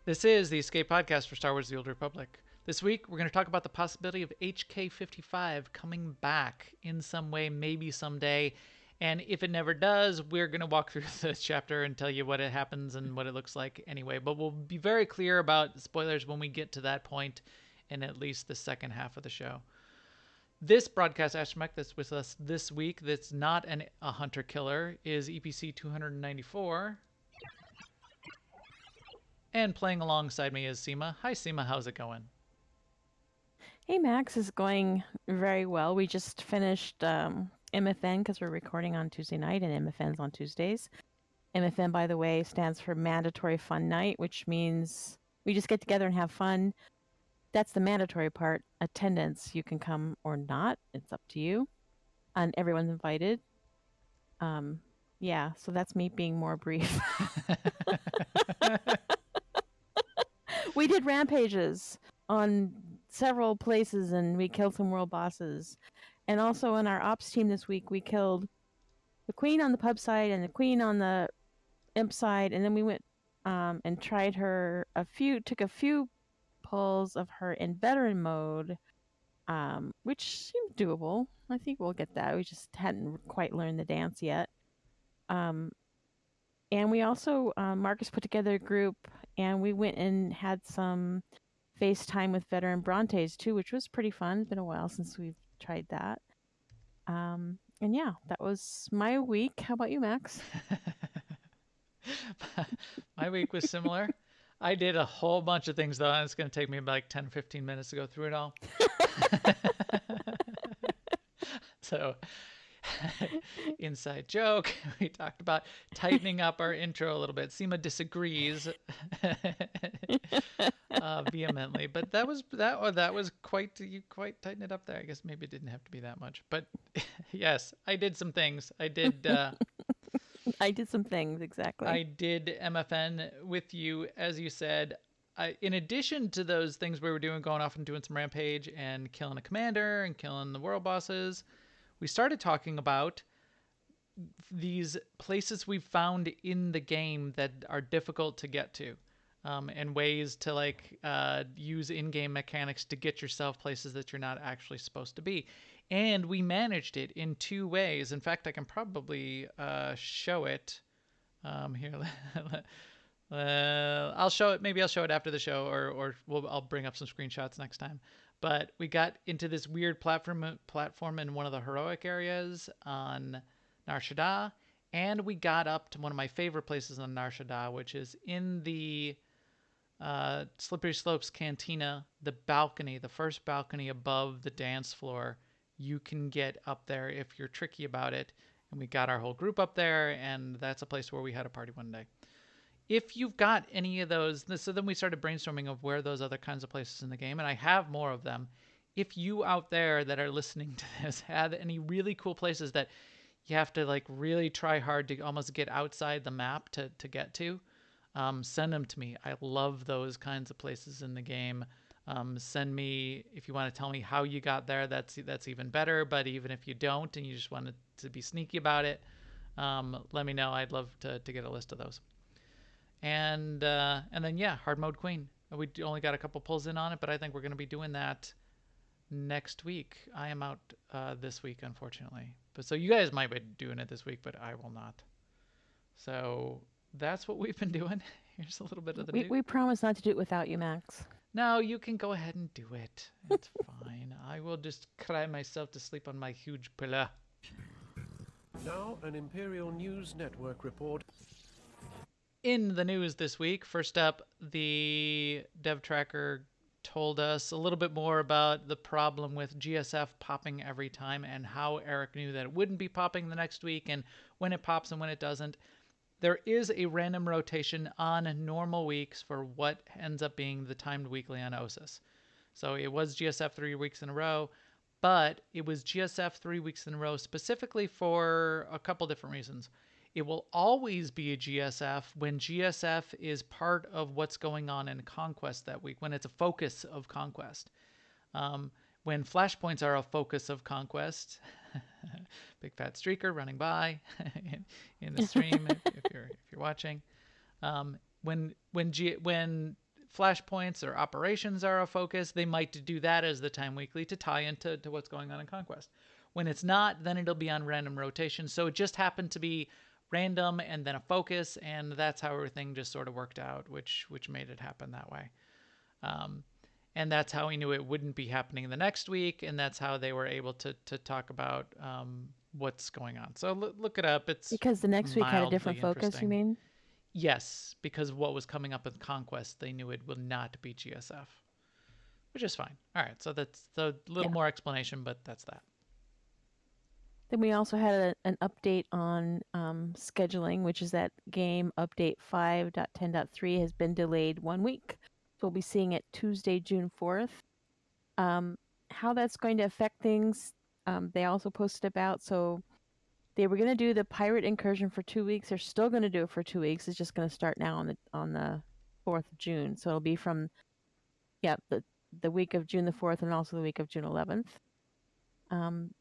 This is the Escape Podcast for Star Wars The Old Republic. This week, we're going to talk about the possibility of HK-55 coming back in some way, maybe someday. And if it never does, we're going to walk through the chapter and tell you what it happens and what it looks like anyway. But we'll be very clear about spoilers when we get to that point in at least the second half of the show. This broadcast astromech that's with us this week that's not a hunter-killer is EPC 294. And playing alongside me is Seema. Hi, Seema. How's it going? Hey, Max, is going very well. We just finished MFN because we're recording on Tuesday night, and MFN's on Tuesdays. MFN, by the way, stands for Mandatory Fun Night, which means we just get together and have fun. That's the mandatory part. Attendance, you can come or not. It's up to you. And everyone's invited. Yeah, so that's me being more brief. We did rampages on several places, and we killed some world bosses. And also on our ops team this week, we killed the queen on the pub side and the queen on the imp side, and then we went and tried her took a few pulls of her in veteran mode, which seemed doable. I think we'll get that. We just hadn't quite learned the dance yet. And we also, Marcus put together a group, and we went and had some FaceTime with veteran Brontes too, which was pretty fun. It's been a while since we've tried that. And yeah, that was my week. How about you, Max? My week was similar. I did a whole bunch of things, though, and it's going to take me like 10, 15 minutes to go through it all. So, inside joke, we talked about tightening up our intro a little bit. Seema disagrees vehemently, but that was quite, you quite tightened it up there. I guess maybe it didn't have to be that much, but yes, I did some things. I did I did some things, exactly. I did MFN with you, as you said. In addition to those things we were doing, going off and doing some rampage and killing a commander and killing the world bosses, we started talking about these places we've found in the game that are difficult to get to, and ways to use in-game mechanics to get yourself places that you're not actually supposed to be. And we managed it in two ways. In fact, I can probably show it here. I'll show it. Maybe I'll show it after the show, or I'll bring up some screenshots next time. But we got into this weird platform in one of the heroic areas on Nar Shaddaa, and we got up to one of my favorite places on Nar Shaddaa, which is in the Slippery Slopes Cantina, the balcony, the first balcony above the dance floor. You can get up there if you're tricky about it. And we got our whole group up there, and that's a place where we had a party one day. If you've got any of those, so then we started brainstorming of where those other kinds of places in the game, and I have more of them. If you out there that are listening to this have any really cool places that you have to really try hard to almost get outside the map to get to, send them to me. I love those kinds of places in the game. Send me, if you want to tell me how you got there, that's even better. But even if you don't and you just wanted to be sneaky about it, let me know. I'd love to get a list of those. And then yeah, hard mode queen. We only got a couple pulls in on it, but I think we're going to be doing that next week. I am out this week, unfortunately. But so you guys might be doing it this week, but I will not. So that's what we've been doing. Here's a little bit of the news. We promise not to do it without you, Max. No, you can go ahead and do it. It's fine. I will just cry myself to sleep on my huge pillow. Now, an Imperial News Network report. In the news this week, first up, the dev tracker told us a little bit more about the problem with GSF popping every time and how Eric knew that it wouldn't be popping the next week and when it pops and when it doesn't. There is a random rotation on normal weeks for what ends up being the timed weekly on OSIS. So it was GSF 3 weeks in a row, but it was GSF 3 weeks in a row specifically for a couple different reasons. It will always be a GSF when GSF is part of what's going on in Conquest that week, when it's a focus of Conquest. When flashpoints are a focus of Conquest, big fat streaker running by in the stream if you're watching. When flashpoints or operations are a focus, they might do that as the time weekly to tie into what's going on in Conquest. When it's not, then it'll be on random rotation. So it just happened to be random and then a focus, and that's how everything just sort of worked out, which made it happen that way. And that's how we knew it wouldn't be happening the next week, and that's how they were able to talk about what's going on. So look it up. It's Because the next week had a different mildly focus, you interesting. mean? Yes, because of what was coming up with Conquest, they knew it would not be GSF, which is fine. All right, so that's a little Yeah. more explanation, but that's that. Then we also had an update on scheduling, which is that game update 5.10.3 has been delayed 1 week. So we'll be seeing it Tuesday, June 4th. How that's going to affect things, they also posted about. So they were going to do the pirate incursion for 2 weeks. They're still going to do it for 2 weeks. It's just going to start now on the 4th of June. So it'll be from the week of June the 4th and also the week of June 11th.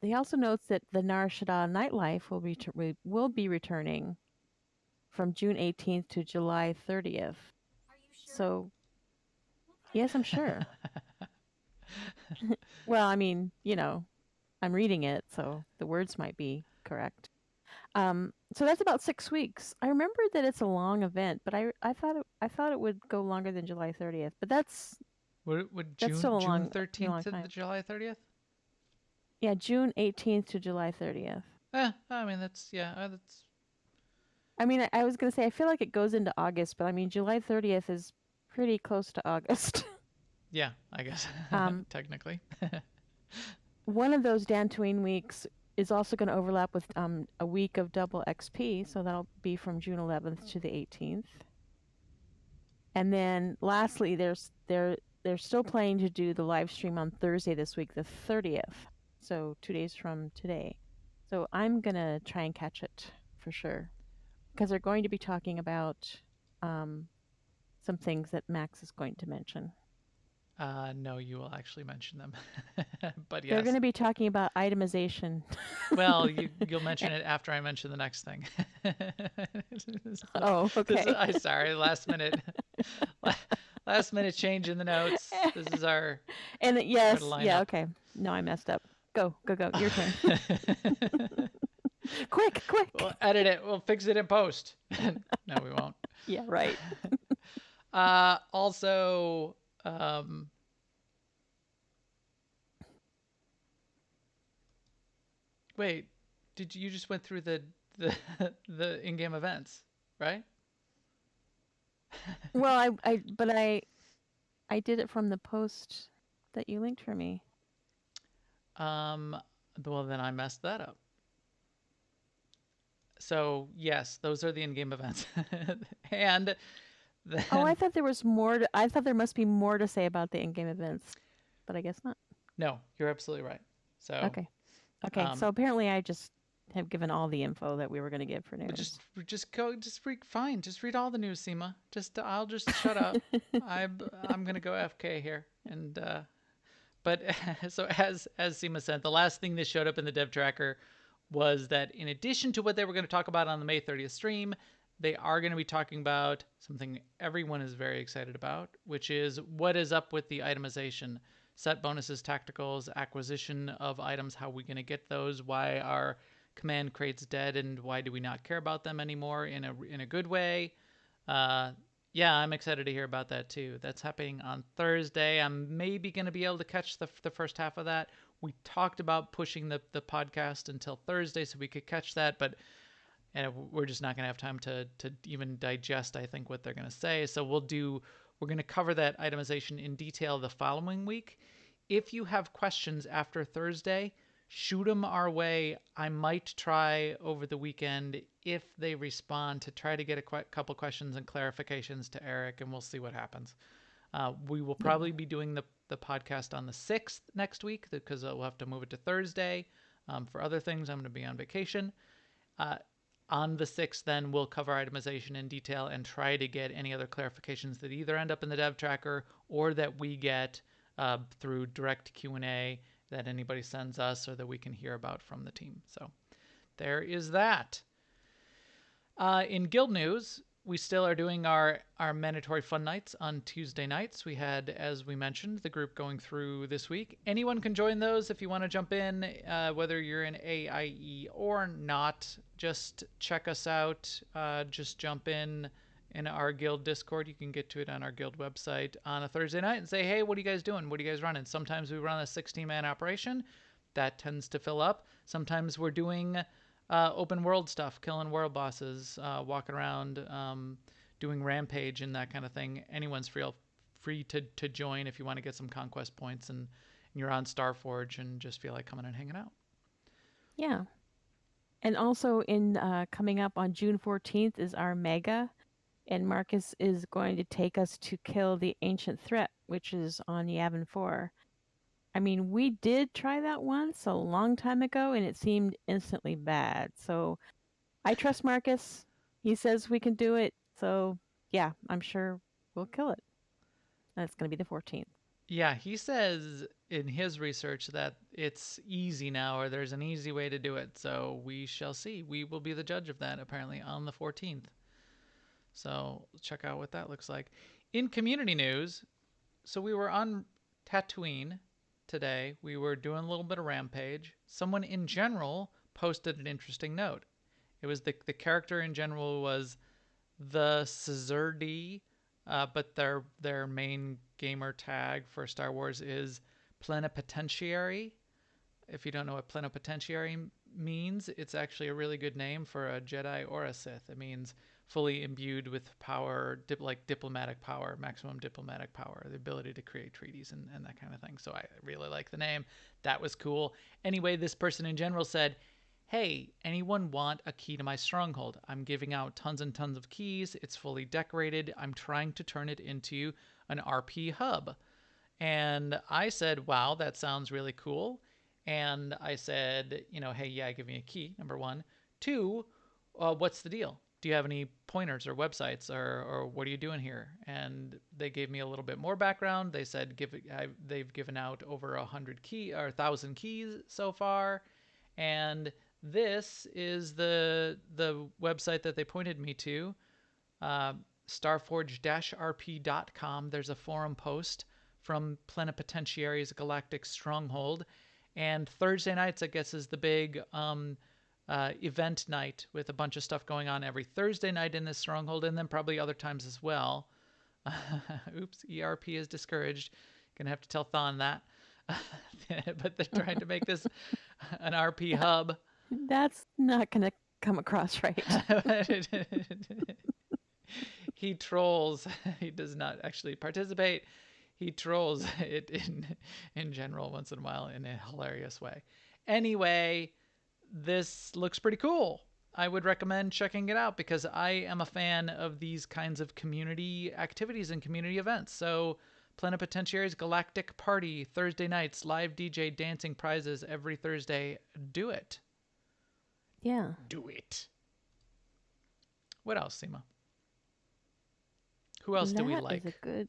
They also notes that the Nar Shaddaa nightlife will be returning from June 18th to July 30th. So, yes, I'm sure. Well, I mean, I'm reading it, so the words might be correct. So that's about 6 weeks. I remember that it's a long event, but I thought it would go longer than July 30th. But that's Would still a June long 13th to the time. July 30th? Yeah, June 18th to July 30th. I mean that's that's. I mean, I was going to say, I feel like it goes into August, but I mean, July 30th is pretty close to August. Yeah, I guess technically. One of those Dantooine weeks is also going to overlap with a week of double XP, so that'll be from June 11th to the 18th. And then lastly, they're still planning to do the live stream on Thursday this week, the 30th, so 2 days from today. So I'm going to try and catch it for sure, because they're going to be talking about some things that Max is going to mention. No, you will actually mention them, but yes. They're going to be talking about itemization. Well, you'll mention it after I mention the next thing. Oh, okay. I'm sorry, last minute change in the notes. This is our And yes, lineup. yeah, okay. No, I messed up. Go. Your turn. Quick. We'll edit it. We'll fix it in post. No, we won't. Yeah, right. Also, wait, you just went through the the in-game events, right? Well, I did it from the post that you linked for me. Well, then I messed that up. So yes, those are the in-game events, and then, I thought there was more. I thought there must be more to say about the in-game events, but I guess not. No, you're absolutely right. So okay. So apparently, I just have given all the info that we were going to give for news. Fine. Just read all the news, Seema. I'll just shut up. I'm gonna go FK here, and but so as Seema said, the last thing that showed up in the dev tracker was that in addition to what they were going to talk about on the May 30th stream, they are going to be talking about something everyone is very excited about, which is what is up with the itemization. Set bonuses, tacticals, acquisition of items, how are we going to get those, why are command crates dead, and why do we not care about them anymore in a good way. Yeah, I'm excited to hear about that too. That's happening on Thursday. I'm maybe going to be able to catch the first half of that. We talked about pushing the podcast until Thursday so we could catch that, but we're just not going to have time to even digest, I think, what they're going to say. So we're going to cover that itemization in detail the following week. If you have questions after Thursday, shoot them our way. I might try over the weekend, if they respond, to try to get a couple questions and clarifications to Eric, and we'll see what happens. We will probably be doing the podcast on the 6th next week, because we'll have to move it to Thursday. For other things, I'm going to be on vacation. On the 6th, then, we'll cover itemization in detail and try to get any other clarifications that either end up in the dev tracker or that we get through direct Q&A that anybody sends us or that we can hear about from the team. So there is that. In guild news, we still are doing our mandatory fun nights on Tuesday nights. We had, as we mentioned, the group going through this week. Anyone can join those if you want to jump in, whether you're in AIE or not. Just check us out. Just jump in our guild Discord. You can get to it on our guild website on a Thursday night and say, hey, what are you guys doing? What are you guys running? Sometimes we run a 16-man operation. That tends to fill up. Sometimes we're doing open world stuff, killing world bosses, walking around, doing rampage and that kind of thing. Anyone's free to join if you want to get some conquest points and you're on Starforge and just feel like coming and hanging out. Yeah. And also in coming up on June 14th is our mega, and Marcus is going to take us to kill the ancient threat, which is on Yavin 4. I mean, we did try that once a long time ago, and it seemed instantly bad. So I trust Marcus. He says we can do it. So yeah, I'm sure we'll kill it. That's going to be the 14th. Yeah, he says in his research that it's easy now, or there's an easy way to do it. So we shall see. We will be the judge of that, apparently, on the 14th. So check out what that looks like. In community news, so we were on Tatooine today. We were doing a little bit of Rampage. Someone in general posted an interesting note. It was the character in general was the Caesardi, but their main gamer tag for Star Wars is Plenipotentiary. If you don't know what Plenipotentiary means, it's actually a really good name for a Jedi or a Sith. It means fully imbued with power, like diplomatic power, maximum diplomatic power, the ability to create treaties and that kind of thing. So I really like the name. That was cool. Anyway, this person in general said, hey, anyone want a key to my stronghold? I'm giving out tons and tons of keys. It's fully decorated. I'm trying to turn it into an RP hub. And I said, wow, that sounds really cool. And I said, hey, yeah, give me a key, number one. Two, what's the deal? Do you have any pointers or websites or what are you doing here? And they gave me a little bit more background. They said they've given out over 1,000 keys so far. And this is the website that they pointed me to, starforge-rp.com. There's a forum post from Plenipotentiary's Galactic Stronghold. And Thursday nights, I guess, is the big event night with a bunch of stuff going on every Thursday night in this stronghold, and then probably other times as well. Oops, ERP is discouraged. Gonna have to tell Thon that. But they're trying to make this an RP hub. That's not going to come across right. He trolls. He does not actually participate. He trolls it in general once in a while in a hilarious way. Anyway, this looks pretty cool. I would recommend checking it out because I am a fan of these kinds of community activities and community events. So Plenipotentiary's Galactic Party, Thursday nights, live DJ dancing prizes every Thursday. Do it. Yeah. Do it. What else, Seema? Who else do we like? That is a good...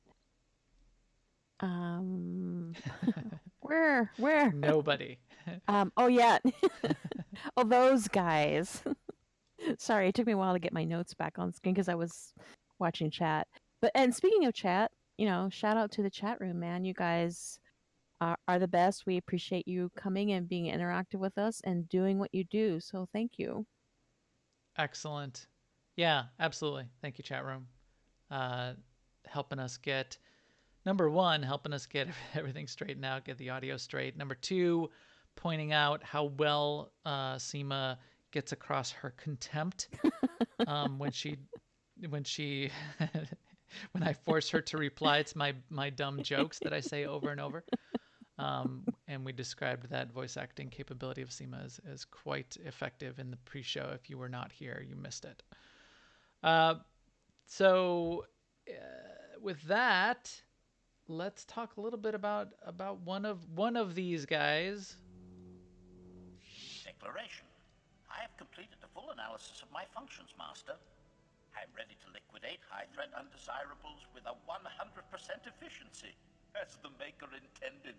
Where? Nobody. Oh, yeah. Oh, those guys. Sorry, it took me a while to get my notes back on screen because I was watching chat. And speaking of chat, shout out to the chat room, man. You guys are the best. We appreciate you coming and being interactive with us and doing what you do. So thank you. Excellent. Yeah, absolutely. Thank you, chat room. Helping us get, number one, helping us get everything straightened out, get the audio straight. Number two, pointing out how well Seema gets across her contempt when I force her to reply to my dumb jokes that I say over and over. And we described that voice acting capability of Seema as quite effective in the pre-show. If you were not here, you missed it. So with that, let's talk a little bit about one of these guys. Declaration. I have completed a full analysis of my functions, Master. I'm ready to liquidate high-threat undesirables with a 100% efficiency, as the Maker intended.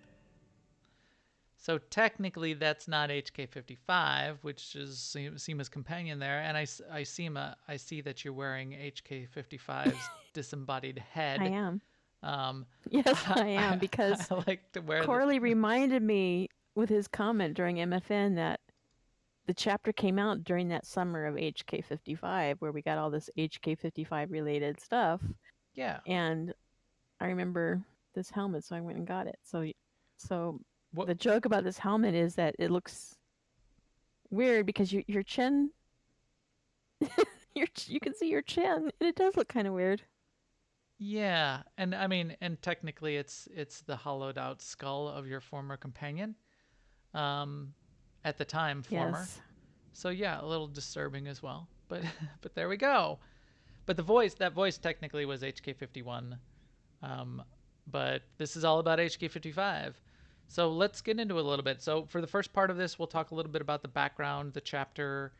So technically, that's not HK-55, which is Seema's companion there. And I see that you're wearing HK-55's disembodied I head. am. Um, Yes, I am, I because like to wear the. Corley reminded me with his comment during MFN that the chapter came out during that summer of HK-55, where we got all this HK-55 related stuff. Yeah. And I remember this helmet, so I went and got it. So What? the joke about this helmet is that it looks weird because your chin, you can see your chin, and it does look kind of weird. Yeah, and I mean, and technically, it's the hollowed out skull of your former companion. Um, at the time, former. Yes. So yeah, a little disturbing as well. But but there we go. But the voice, that voice technically was HK-51. Um, but this is all about HK-55. So let's get into it a little bit. So for the first part of this, we'll talk a little bit about the background, the chapter,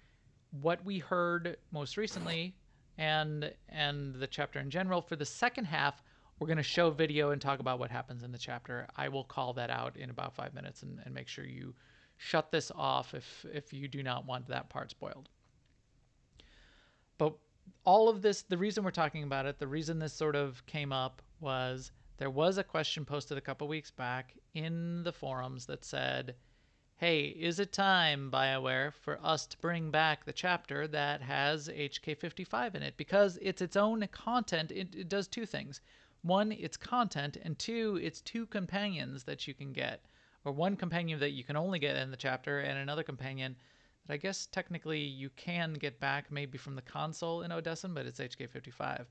what we heard most recently, and the chapter in general. For the second half, we're going to show video and talk about what happens in the chapter. I will call that out in about 5 minutes and make sure you shut this off if you do not want that part spoiled. But all of this, the reason we're talking about it, the reason this sort of came up was there was a question posted a couple weeks back in the forums that said, hey, is it time, BioWare, for us to bring back the chapter that has HK-55 in it? Because it's its own content. It does two things. One, it's content, and two, it's two companions that you can get. Or one companion that you can only get in the chapter, and another companion that I guess technically you can get back maybe from the console in Odesson, but it's HK-55.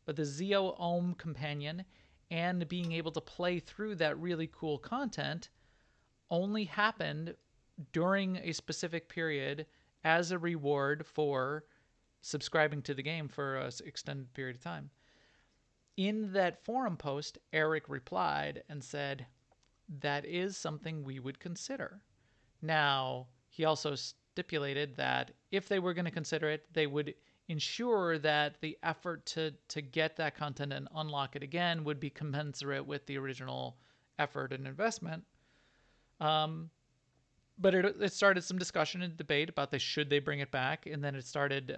But the Zeo Ohm companion and being able to play through that really cool content only happened during a specific period as a reward for subscribing to the game for an extended period of time. In that forum post, Eric replied and said, that is something we would consider. Now, he also stipulated that if they were going to consider it, they would ensure that the effort to get that content and unlock it again would be commensurate with the original effort and investment. But it started some discussion and debate about should they bring it back, and then it started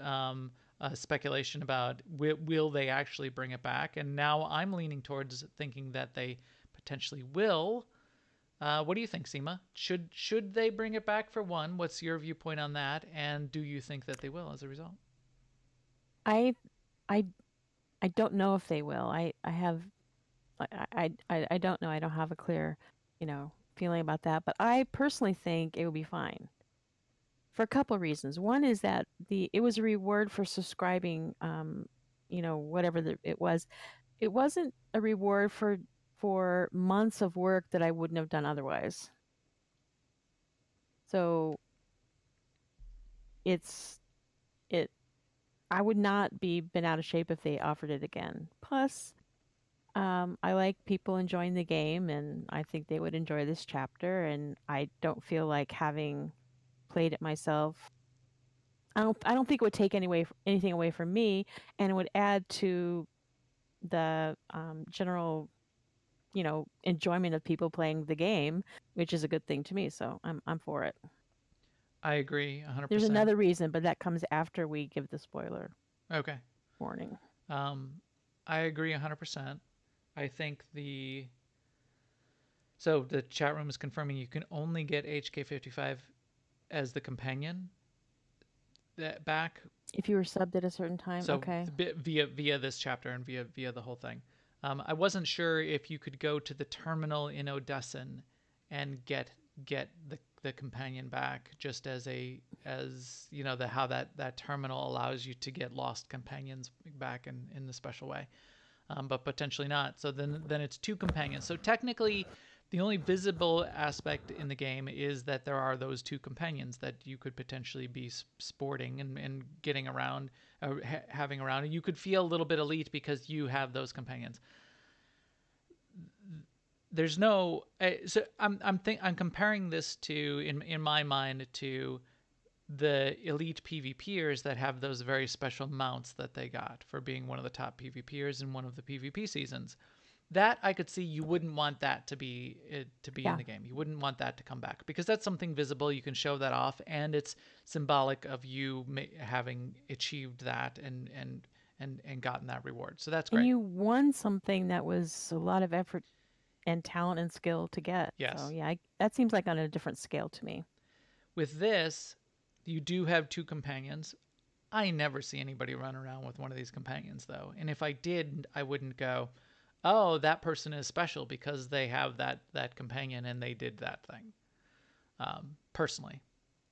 speculation about will they actually bring it back, and now I'm leaning towards thinking that they potentially will. What do you think, Seema? Should they bring it back for one? What's your viewpoint on that? And do you think that they will as a result? I I I don't know if they will. I have I don't know. I don't have a clear, feeling about that, but I personally think it will be fine for a couple of reasons. One is that it was a reward for subscribing, whatever it was. It wasn't a reward for months of work that I wouldn't have done otherwise. So it's it I would not be been out of shape if they offered it again. Plus, I like people enjoying the game, and I think they would enjoy this chapter. And I don't feel like having played it myself. I don't think it would take anything away from me, and it would add to the general, enjoyment of people playing the game, which is a good thing to me. So I'm for it. I agree 100%. There's another reason, but that comes after we give the spoiler Okay. warning. I agree 100%. I think so the chat room is confirming you can only get HK-55 as the companion back. If you were subbed at a certain time, So okay. via this chapter and via the whole thing. I wasn't sure if you could go to the terminal in Odesson and get the companion back, just as how that terminal allows you to get lost companions back in the special way, but potentially not. So then it's two companions. So technically, the only visible aspect in the game is that there are those two companions that you could potentially be sporting and getting around, having around, and you could feel a little bit elite because you have those companions. There's no, so I'm comparing this to in my mind to the elite PvPers that have those very special mounts that they got for being one of the top PvPers in one of the PvP seasons. that I could see you wouldn't want that to be in Yeah. the game. You wouldn't want that to come back because that's something visible. You can show that off, and it's symbolic of you having achieved that and gotten that reward. So that's And great. you won something that was a lot of effort and talent and skill to get. So Yes. yeah, that seems like on a different scale to me. With this, you do have 2 companions. I never see anybody run around with one of these companions though, and if I did, I wouldn't go, "Oh, that person is special because they have that companion and they did that thing." Personally,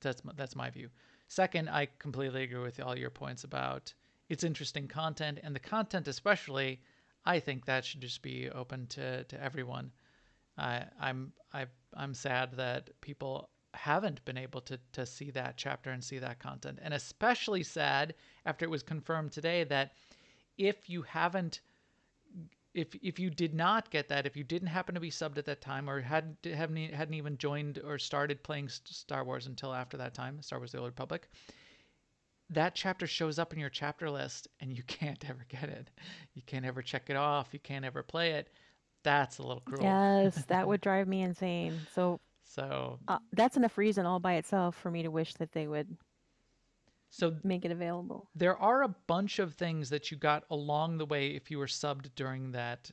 that's my view. Second, I completely agree with all your points about it's interesting content, and the content especially. I think that should just be open to everyone. I'm I'm sad that people haven't been able to see that chapter and see that content, and especially sad after it was confirmed today that if you haven't if you did not get that, if you didn't happen to be subbed at that time or hadn't even joined or started playing Star Wars until after that time, Star Wars: The Old Republic, that chapter shows up in your chapter list and you can't ever get it. You can't ever check it off. You can't ever play it. That's a little cruel. Yes, that would drive me insane. So So that's enough reason all by itself for me to wish that they would so make it available. there are a bunch of things that you got along the way if you were subbed during that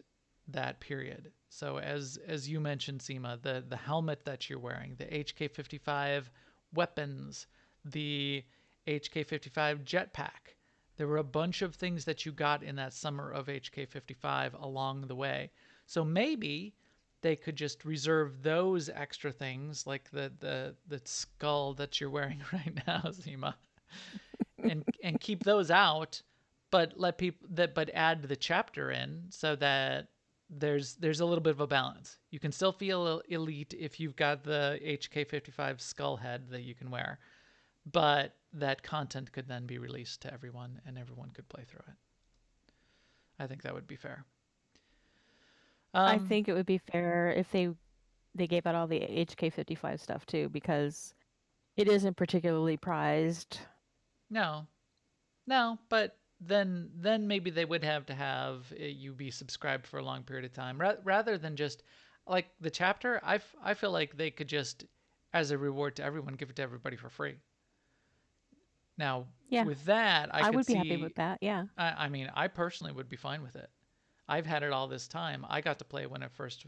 period. So as you mentioned, Seema, the helmet that you're wearing, the HK-55 weapons, the HK-55 jetpack. There were a bunch of things that you got in that summer of HK-55 along the way. So maybe they could just reserve those extra things, like the skull that you're wearing right now, Seema, and keep those out, but let people that but add the chapter in so that there's a little bit of a balance. You can still feel elite if you've got the HK-55 skull head that you can wear, but that content could then be released to everyone and everyone could play through it. I think that would be fair. I think it would be fair if they gave out all the HK-55 stuff too, because it isn't particularly prized. No, no, but then maybe they would have to have you be subscribed for a long period of time rather than just like the chapter. I feel like they could just, as a reward to everyone, give it to everybody for free. Now Yeah, with that, I I could would be happy see. with that. Yeah. I mean, I personally would be fine with it. I've had it all this time. I got to play it when it first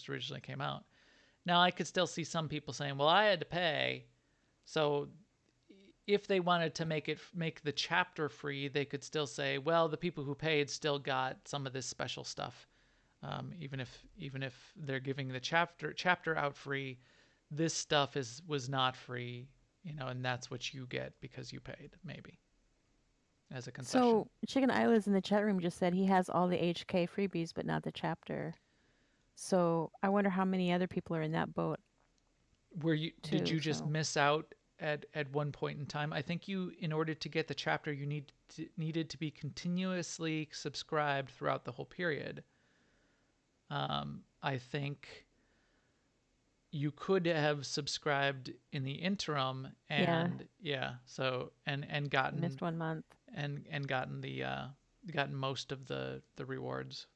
originally came out. Now I could still see some people saying, "Well, I had to pay," so if they wanted to make the chapter free, they could still say, well, the people who paid still got some of this special stuff, even if they're giving the chapter out free, this stuff was not free, and that's what you get because you paid, maybe as a concession. So Chicken Islands in the chat room just said he has all the HK freebies, but not the chapter. So I wonder how many other people are in that boat Did too. you just So miss out at one point in time? I think in order to get the chapter, you needed to be continuously subscribed throughout the whole period. I think you could have subscribed in the interim yeah, and yeah, so and gotten missed 1 month. and gotten the gotten most of the rewards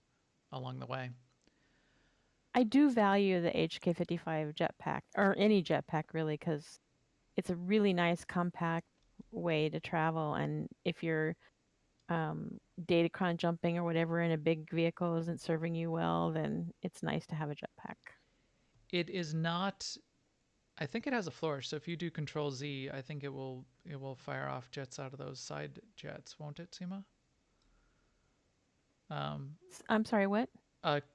along the way. I do value the HK-55 jetpack, or any jetpack really, because it's a really nice compact way to travel. And if you're datacron jumping or whatever in a big vehicle isn't serving you well, then it's nice to have a jetpack. It is not. I think it has a flourish, so if you do Control Z, I think it will fire off jets out of those side jets, won't it, Seema? I'm sorry, what?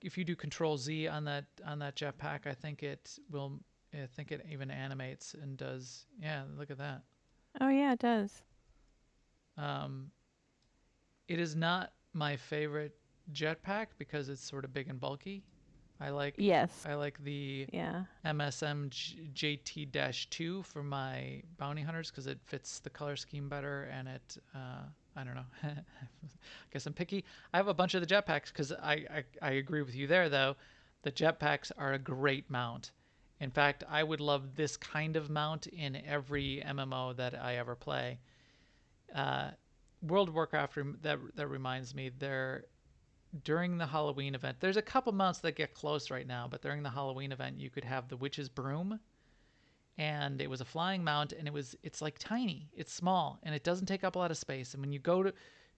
If you do Control Z on that jetpack, I think it will. I think it even animates and does. Yeah, look at that. Oh yeah, it does. It is not my favorite jetpack because it's sort of big and bulky. Yes. I like the Yeah. MSM JT-2 for my bounty hunters because it fits the color scheme better and it I don't know. I guess I'm picky. I have a bunch of the jetpacks because I agree with you there though. The jetpacks are a great mount. In fact, I would love this kind of mount in every MMO that I ever play. World of Warcraft, that reminds me, during the Halloween event, there's a couple mounts that get close right now, but during the Halloween event, you could have the Witch's Broom, and it was a flying mount, and it's like tiny, it's small, and it doesn't take up a lot of space. And when you go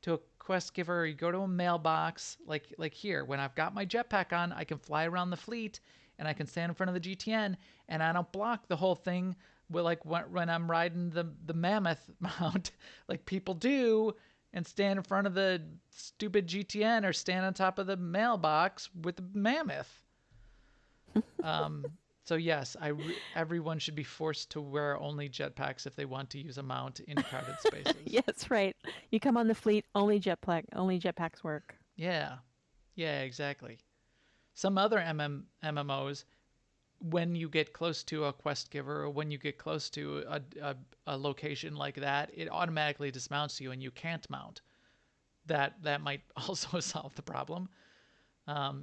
to a quest giver, or you go to a mailbox, like here, when I've got my jetpack on, I can fly around the fleet, and I can stand in front of the GTN, and I don't block the whole thing with, like, when I'm riding the mammoth mount, like people do, and stand in front of the stupid GTN or stand on top of the mailbox with the mammoth. So yes, everyone should be forced to wear only jetpacks if they want to use a mount in crowded spaces. Yes, right. You come on the fleet, only jetpacks work. Yeah, yeah, exactly. Some other MMOs, when you get close to a quest giver, or when you get close to a location like that, it automatically dismounts you and you can't mount. That might also solve the problem.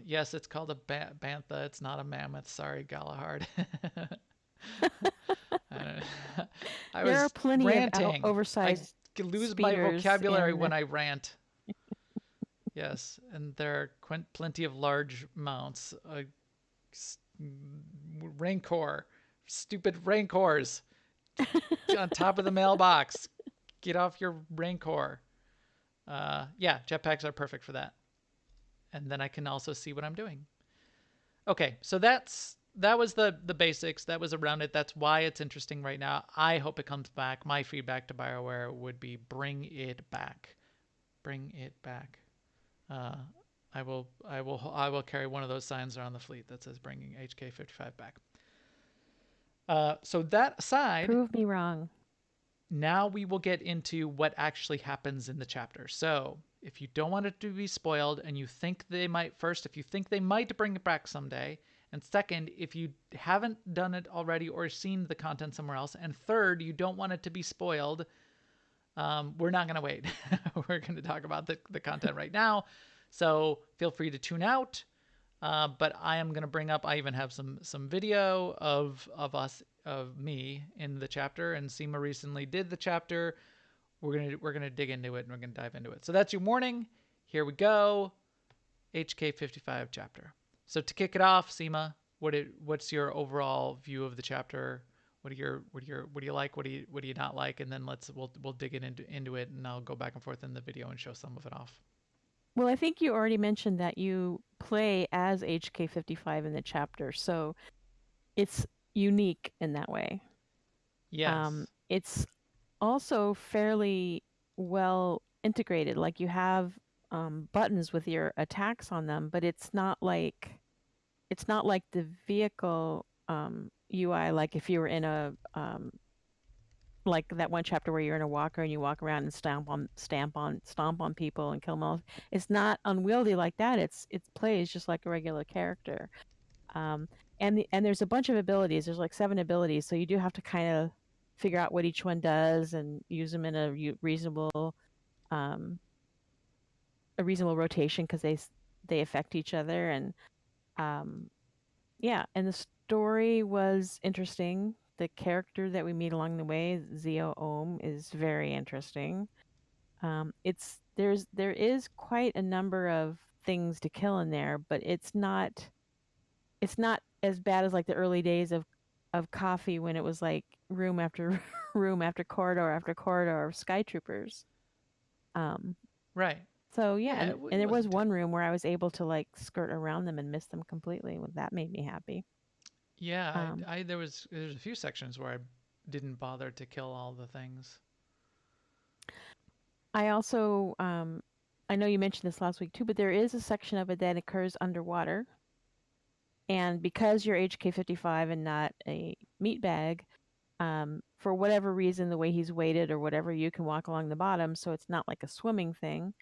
Yes, it's called a bantha. It's not a mammoth. Sorry, Galahad. I There are was plenty ranting. of oversized I lose my speeders vocabulary in when I rant. Yes, and there are plenty of large mounts. Rancor, stupid Rancors on top of the mailbox. Get off your Rancor. Yeah, jetpacks are perfect for that. And then I can also see what I'm doing. Okay, so that was the basics. That was around it. That's why it's interesting right now. I hope it comes back. My feedback to BioWare would be bring it back. Bring it back. I will carry one of those signs around the fleet that says bringing HK-55 back. So that aside, Prove me wrong. now we will get into what actually happens in the chapter. So if you don't want it to be spoiled, and you think they might, first, if you think they might bring it back someday, and second, if you haven't done it already or seen the content somewhere else, and third, you don't want it to be spoiled, we're not going to wait. We're going to talk about the content right now. So feel free to tune out. But I am going to bring up, I even have some video of me in the chapter, and Seema recently did the chapter. We're going to dig into it, and we're going to dive into it. So that's your warning. Here we go. HK-55 chapter. So to kick it off, Seema, what's your overall view of the chapter? What do you like? What do you not like? And then we'll dig it into it, and I'll go back and forth in the video and show some of it off. Well, I think you already mentioned that you play as HK-55 in the chapter, so it's unique in that way. Yes. It's also fairly well integrated. Like, you have buttons with your attacks on them, but it's not like the vehicle UI. Like if you were in a like that one chapter where you're in a walker and you walk around and stomp on people and kill them all. It's not unwieldy like that. It plays just like a regular character. And there's a bunch of abilities. There's like 7 abilities, so you do have to kind of figure out what each one does and use them in a reasonable rotation, because they affect each other. And yeah, and the story was interesting. The character that we meet along the way, Zio Ohm, is very interesting. There is quite a number of things to kill in there, but it's not as bad as like the early days of Coffee, when it was like room after room after corridor of Sky Troopers. Right. So yeah, Yeah, and there was one room where I was able to like skirt around them and miss them completely. Well, that made me happy. Yeah, there's a few sections where I didn't bother to kill all the things. I also I know you mentioned this last week too, but there is a section of it that occurs underwater. And because you're HK-55 and not a meat bag, for whatever reason, the way he's weighted or whatever, you can walk along the bottom, so it's not like a swimming thing.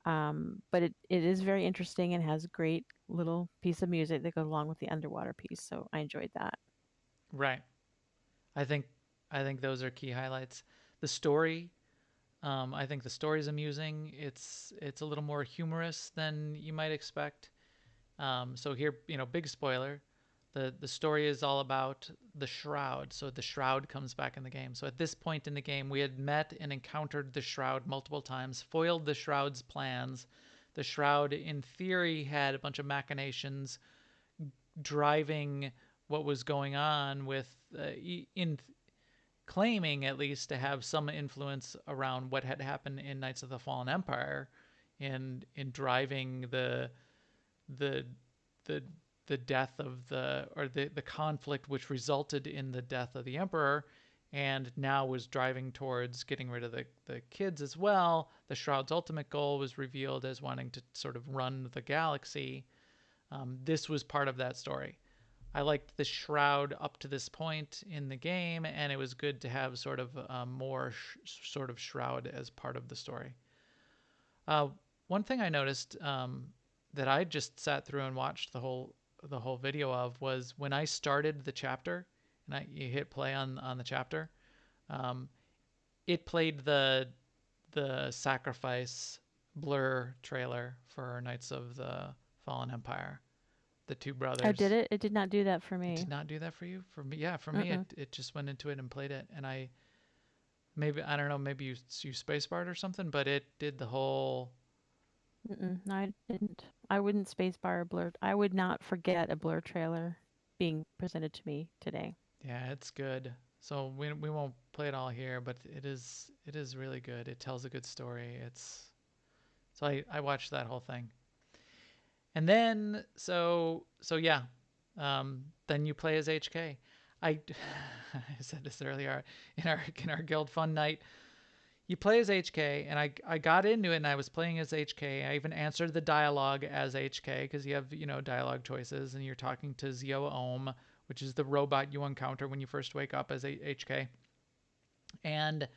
But it is very interesting and has a great little piece of music that goes along with the underwater piece. So I enjoyed that. Right. I think those are key highlights. The story, I think the story is amusing. It's a little more humorous than you might expect. So here, big spoiler. The story is all about the Shroud. So the Shroud comes back in the game. So at this point in the game, we had met and encountered the Shroud multiple times, foiled the Shroud's plans. the Shroud, in theory, had a bunch of machinations driving what was going on with, in claiming at least to have some influence around what had happened in Knights of the Fallen Empire, in driving the the the death of the conflict which resulted in the death of the Emperor, and now was driving towards getting rid of the kids as well. The Shroud's ultimate goal was revealed as wanting to sort of run the galaxy. This was part of that story. I liked the Shroud up to this point in the game, and it was good to have sort of more sort of Shroud as part of the story. One thing I noticed, that I just sat through and watched the whole video of, was when I started the chapter and you hit play on the chapter, it played the sacrifice blur trailer for Knights of the Fallen Empire, the two Oh, did brothers. it? It did not do that for It me. did not do that for you? For me, yeah, for me, Mm-mm. it just went into it and played it, and maybe, I don't know, maybe you spacebarred or something, but it did the whole. Mm-mm. No, I didn't. I wouldn't spacebar a blur. I would not forget a blur trailer being presented to me today. Yeah, it's good. So we won't play it all here, but it is really good. It tells a good story. So I watched that whole thing. And then yeah, then you play as HK. I I said this earlier in our guild fun night. You play as HK, and I got into it, and I was playing as HK. I even answered the dialogue as HK, because you have, dialogue choices, and you're talking to Zio-Ohm, which is the robot you encounter when you first wake up as HK. And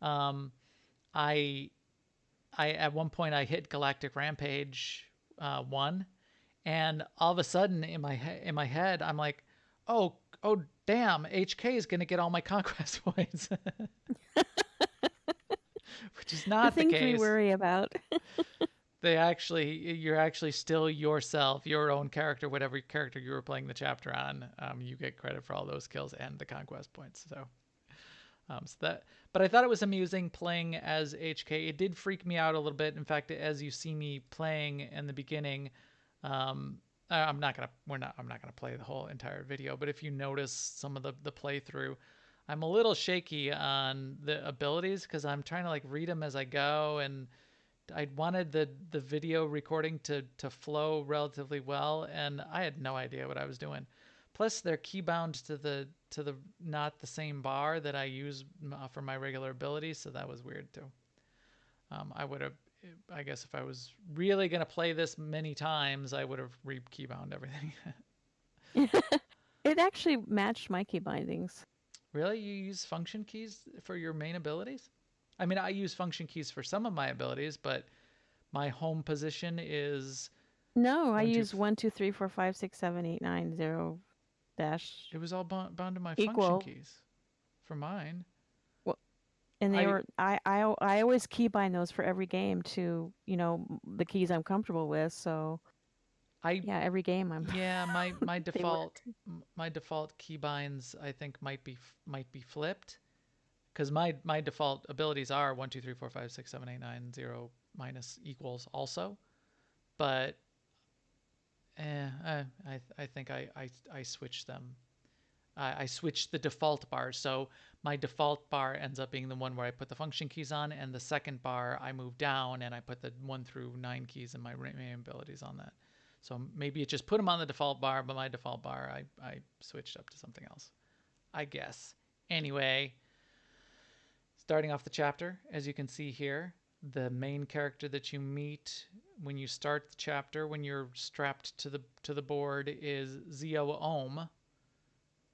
um, I at one point I hit Galactic Rampage 1, and all of a sudden in my head I'm like, oh damn, HK is gonna get all my conquest points, which is The not the things we case. worry about. You're actually still yourself, your own character, whatever character you were playing the chapter on. You get credit for all those kills and the conquest points. But I thought it was amusing playing as HK. It did freak me out a little bit. In fact, as you see me playing in the beginning, I'm not gonna play the whole entire video. But if you notice some of the playthrough, I'm a little shaky on the abilities, because I'm trying to like read them as I go, and I wanted the video recording to flow relatively well, and I had no idea what I was doing. Plus, they're keybound to the not the same bar that I use for my regular abilities, so that was weird too. I would have, I guess, if I was really gonna play this many times, I would have re-keybound everything. It actually matched my key bindings. Really, you use function keys for your main abilities? I mean, I use function keys for some of my abilities, but my home position is No, I one, two. use 1, 2, 3, 4, 5, 6, 7, 8, 9, 0 dash It was all bound to my function equal. keys for mine. Well, and they I were I always keybind those for every game to, the keys I'm comfortable with. So I yeah, every game yeah, my they work. default keybinds, I think, might be flipped, because my default abilities are 1, 2, 3, 4, 5, 6, 7, 8, 9, 0 minus equals also, but I think I switched them. I switched the default bars, so my default bar ends up being the one where I put the function keys on, and the second bar I move down and I put the 1 through 9 keys and my main abilities on that. So maybe it just put them on the default bar, but my default bar I switched up to something else, I guess. Anyway, starting off the chapter, as you can see here, the main character that you meet when you start the chapter, when you're strapped to the board, is Zio-Ohm,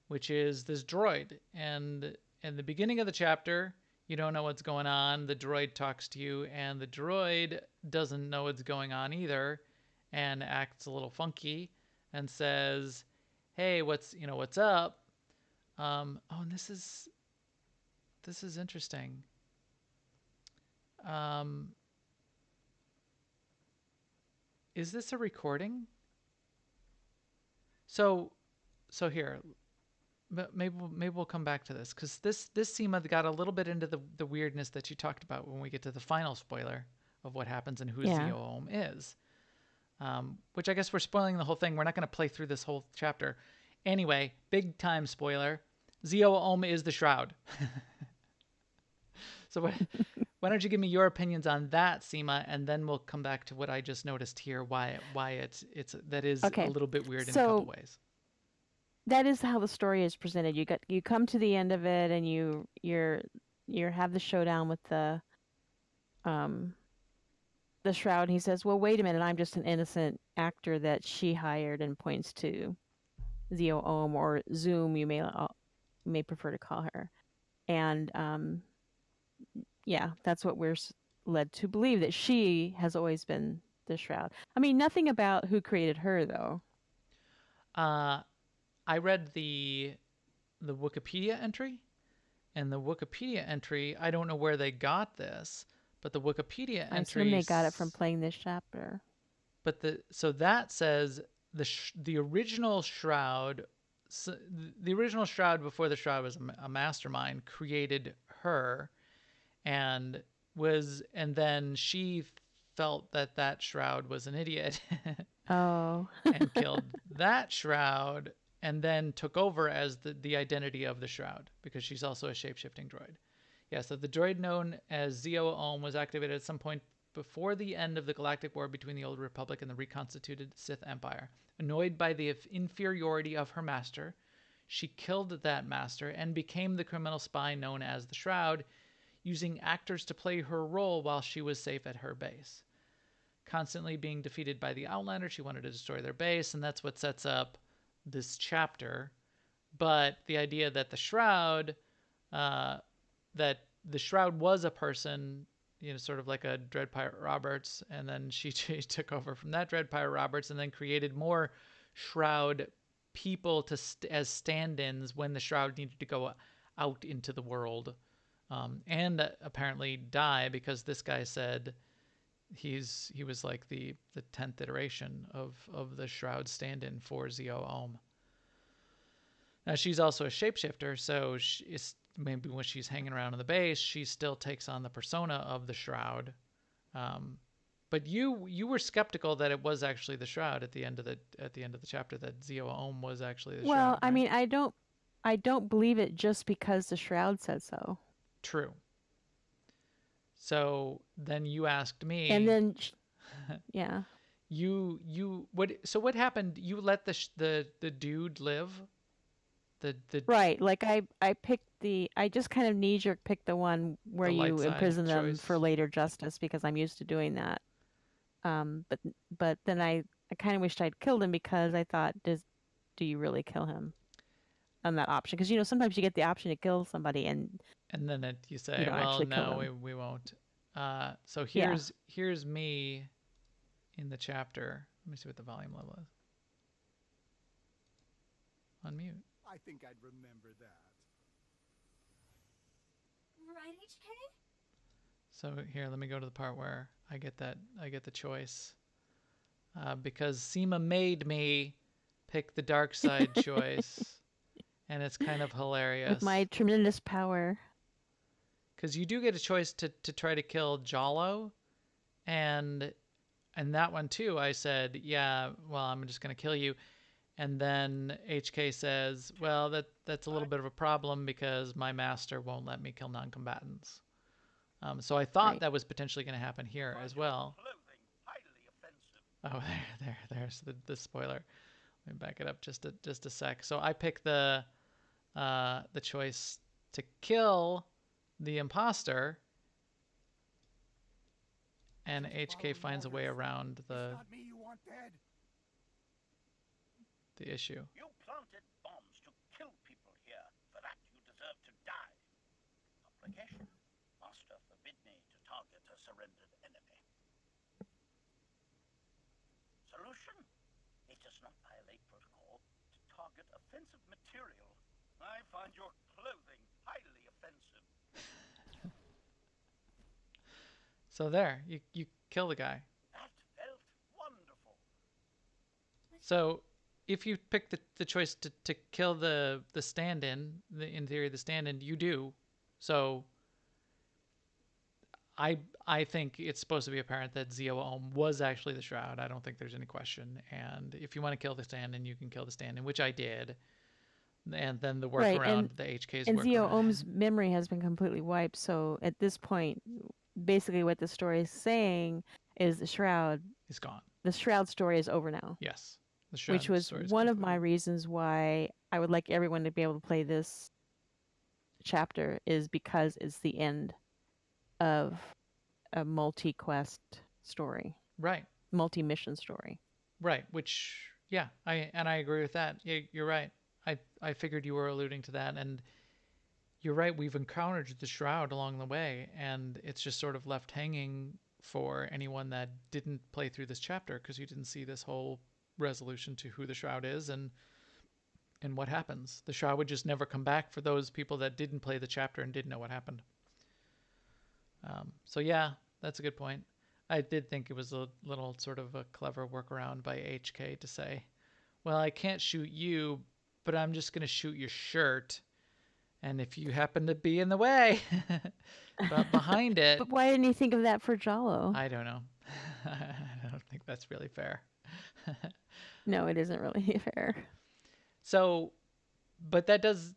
which is this droid. And in the beginning of the chapter, you don't know what's going on. The droid talks to you, and the droid doesn't know what's going on either, and acts a little funky, and says, "Hey, what's up?" And this is interesting. Is this a recording? So here, maybe we'll come back to this, because this SEMA got a little bit into the weirdness that you talked about when we get to the final spoiler of what happens and who Yeah. ZOOM is. Which I guess we're spoiling the whole thing. We're not going to play through this whole chapter. Anyway, big time spoiler. ZOOM is the Shroud. So why don't you give me your opinions on that, Seema, and then we'll come back to what I just noticed here. Why it's that is a Okay. little bit weird in a So couple ways. that is how the story is presented. You come to the end of it, and you have the showdown with um the Shroud. He says, "Well, wait a minute. I'm just an innocent actor that she hired," and points to ZOOM or Zoom. You may prefer to call her. And yeah, that's what we're led to believe, that she has always been the Shroud. I mean, nothing about who created her, though. I read the Wikipedia entry, and the Wikipedia entry, I don't know where they got this, but the Wikipedia I assume entry, they got it from playing this chapter. but so that says the original Shroud, so the original Shroud before the Shroud was a mastermind, created her, and then she felt that Shroud was an idiot Oh. and killed that Shroud, and then took over as the identity of the Shroud because she's also a shape-shifting droid. Yeah, so the droid known as ZOOM was activated at some point before the end of the galactic war between the Old Republic and the reconstituted Sith Empire. Annoyed by the inferiority of her master, she killed that master and became the criminal spy known as the Shroud, using actors to play her role while she was safe at her base. Constantly being defeated by the Outlander, she wanted to destroy their base, and that's what sets up this chapter. But the idea that the Shroud, was a person, sort of like a Dread Pirate Roberts, and then she took over from that Dread Pirate Roberts, and then created more Shroud people as stand-ins when the Shroud needed to go out into the world, and apparently die, because this guy said he was like the 10th iteration of the Shroud stand-in for ZOOM. Now she's also a shapeshifter, so maybe when she's hanging around in the base, she still takes on the persona of the Shroud. But you were skeptical that it was actually the Shroud at the end of the chapter, that ZOOM was actually the Shroud. Well, Right? I mean, I don't believe it just because the Shroud said so. True. So then you asked me, and then yeah, what happened? You let the dude live? The right. Like I picked I just kind of knee-jerk picked the one where The light you side imprison them choice. for later justice, because I'm used to doing that. But then I kind of wished I'd killed him, because I thought, do you really kill him on that option? Because sometimes you get the option to kill somebody and then you say, you don't well, actually kill no, them. we won't. So Yeah. here's me in the chapter. Let me see what the volume level is. Unmute. I think I'd remember that. Right, HK? So here, let me go to the part where I get the choice. Because Seema made me pick the dark side choice, and it's kind of hilarious. With my tremendous power. Because you do get a choice to try to kill Jalo, and that one too, I said, yeah, well, I'm just going to kill you. And then HK says, well, that's a little bit of a problem because my master won't let me kill non-combatants. So I thought that was potentially going to happen here as well. Oh, there's the spoiler. Let me back it up just a sec. So I picked the choice to kill the imposter, and HK finds a way around the issue. You planted bombs to kill people here. For that, you deserve to die. Complication. Master forbid me to target a surrendered enemy. Solution. It does not violate protocol to target offensive material. I find your clothing highly offensive. So there, you kill the guy. That felt wonderful. So if you pick the choice to kill the stand-in, in theory the stand-in, you do. So I think it's supposed to be apparent that Zeo-Ohm was actually the Shroud. I don't think there's any question. And if you want to kill the stand-in, you can kill the stand-in, which I did. And then the Right, workaround, the HK's and Zio workaround. Ohm's memory has been completely wiped. So at this point, basically what the story is saying is the Shroud He's gone. the Shroud story is over now, Yes. The which Shroud was story is one of my concluded. reasons why I would like everyone to be able to play this chapter, is because it's the end of a multi-quest story, Right. multi-mission story. Right. Which, yeah, I agree with that. Yeah, you're right. I figured you were alluding to that, and you're right. We've encountered the Shroud along the way, and it's just sort of left hanging for anyone that didn't play through this chapter because you didn't see this whole resolution to who the Shroud is and what happens. The Shroud would just never come back for those people that didn't play the chapter and didn't know what happened. So yeah, that's a good point. I did think it was a little sort of a clever workaround by HK to say, well, I can't shoot you, but I'm just going to shoot your shirt. And if you happen to be in the way, but behind it, But why didn't you think of that for Jalo? I don't know. I don't think that's really fair. No, it isn't really fair. So, but that does.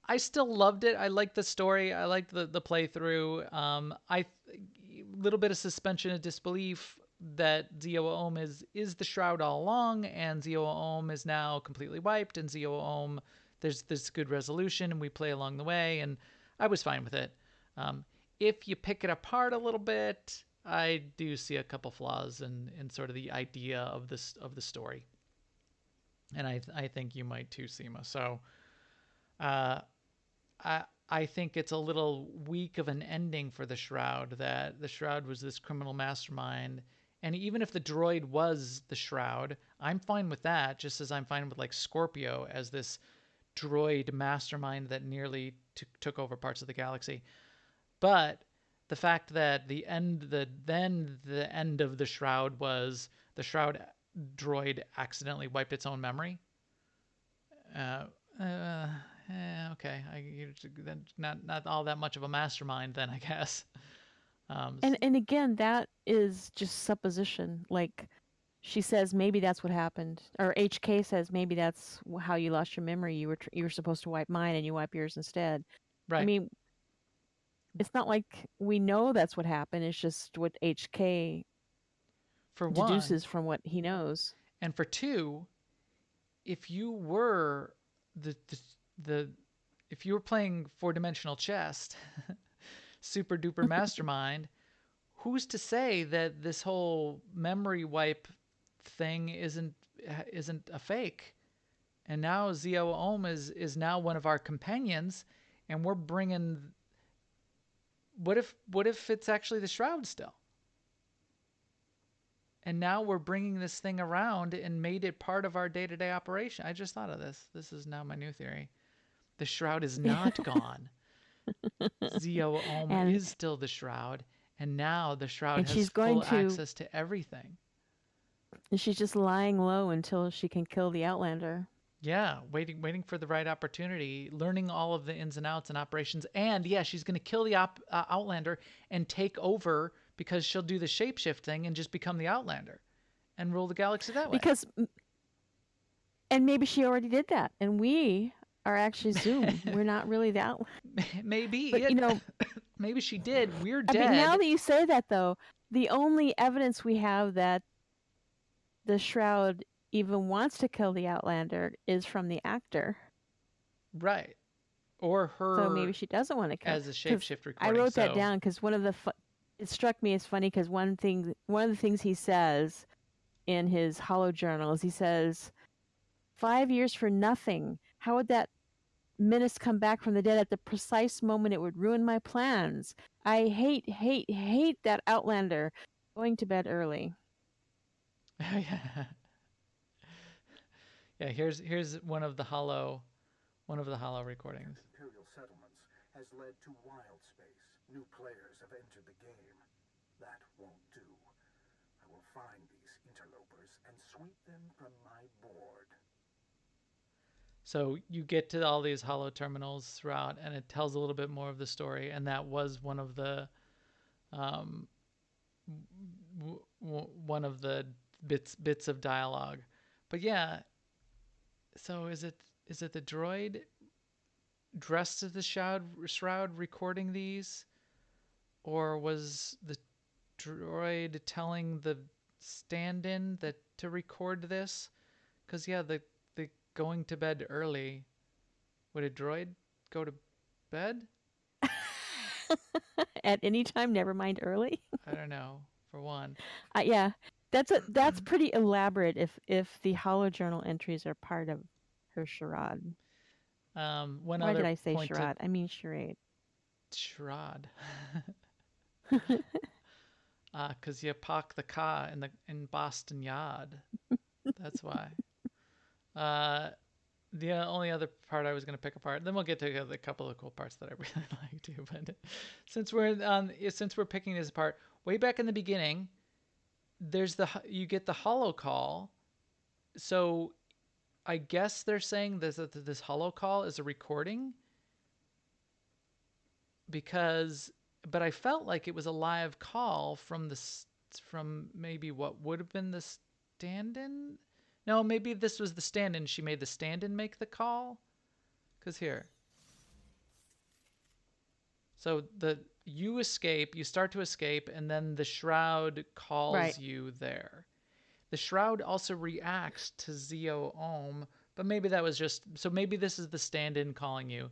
I still loved it. I liked the story. I liked the playthrough. I little bit of suspension of disbelief that Zeo-Ohm is the Shroud all along, and Zeo-Ohm is now completely wiped, and Zeo-Ohm there's this good resolution, and we play along the way, and I was fine with it. If you pick it apart a little bit, I do see a couple flaws in sort of the idea of the story, and I think you might too, Seema. So, uh, I think it's a little weak of an ending for the Shroud, that the Shroud was this criminal mastermind. And even if the droid was the Shroud, I'm fine with that, just as I'm fine with like Scorpio as this droid mastermind that nearly took over parts of the galaxy. But the fact that the end of the Shroud was the Shroud droid accidentally wiped its own memory. Uh, uh, okay, not all that much of a mastermind then, I guess. And again, that is just supposition. Like, she says maybe that's what happened, or HK says maybe that's how you lost your memory. You were supposed to wipe mine and you wipe yours instead. I Right. mean, it's not like we know that's what happened. It's just what HK For one, deduces from what he knows. and for two, if you were the the, the if you were playing four-dimensional chess, super duper mastermind, who's to say that this whole memory wipe thing isn't a fake? And now Zeo-Ohm is now one of our companions, and we're bringing. What if it's actually the Shroud still? And now we're bringing this thing around and made it part of our day-to-day operation. I just thought of this. This is now my new theory. The Shroud is not gone. Zeo-Ohm and is still the Shroud, and now the Shroud and has she's going full to access to everything. and she's just lying low until she can kill the Outlander. Yeah, waiting for the right opportunity, learning all of the ins and outs and operations, and yeah, she's going to kill the Outlander and take over because she'll do the shapeshift thing and just become the Outlander and rule the galaxy that way. And maybe she already did that, and we are actually Zoom. We're not really the Outlander. Maybe But it. Maybe she did. We're I mean, now dead. that you say that, though, the only evidence we have that the Shroud even wants to kill the Outlander is from the actor. Right. Or So maybe her she doesn't want to kill. as a Because shapeshift I recording. wrote that So, down because it struck me as funny because one of the things he says in his hollow journal is he says, 5 years for nothing. How would that menace come back from the dead at the precise moment it would ruin my plans? I hate that Outlander. Going to bed early. yeah. Yeah, here's one of the hollow recordings. Imperial settlements has led to wild space. New players have entered the game. That won't do. I will find these interlopers and sweep them from my board. So you get to all these hollow terminals throughout, and it tells a little bit more of the story. And that was one of the um, one of the bits of dialogue. But yeah, so is it the droid dressed as the shroud recording these, or was the droid telling the stand-in that to record this? Because yeah, the going to bed early. Would a droid go to bed? At any time, never mind early. I don't know. For one, Yeah, that's pretty elaborate. If the hollow journal entries are part of her charade. one Why did other I say point to charade? I mean charade. charade. Cause you park the car in Boston Yard. That's why. The only other part I was going to pick apart, then we'll get to a couple of cool parts that I really like too. But since we're picking this apart, way back in the beginning, you get the hollow call. So I guess they're saying this hollow call is a recording but I felt like it was a live call from maybe what would have been the stand-in. No, maybe this was the stand-in. She made the stand-in make the call. Cause here, so you start to escape, and then the shroud calls Right. you there. The shroud also reacts to Zeo Ohm, but maybe that was maybe this is the stand-in calling you.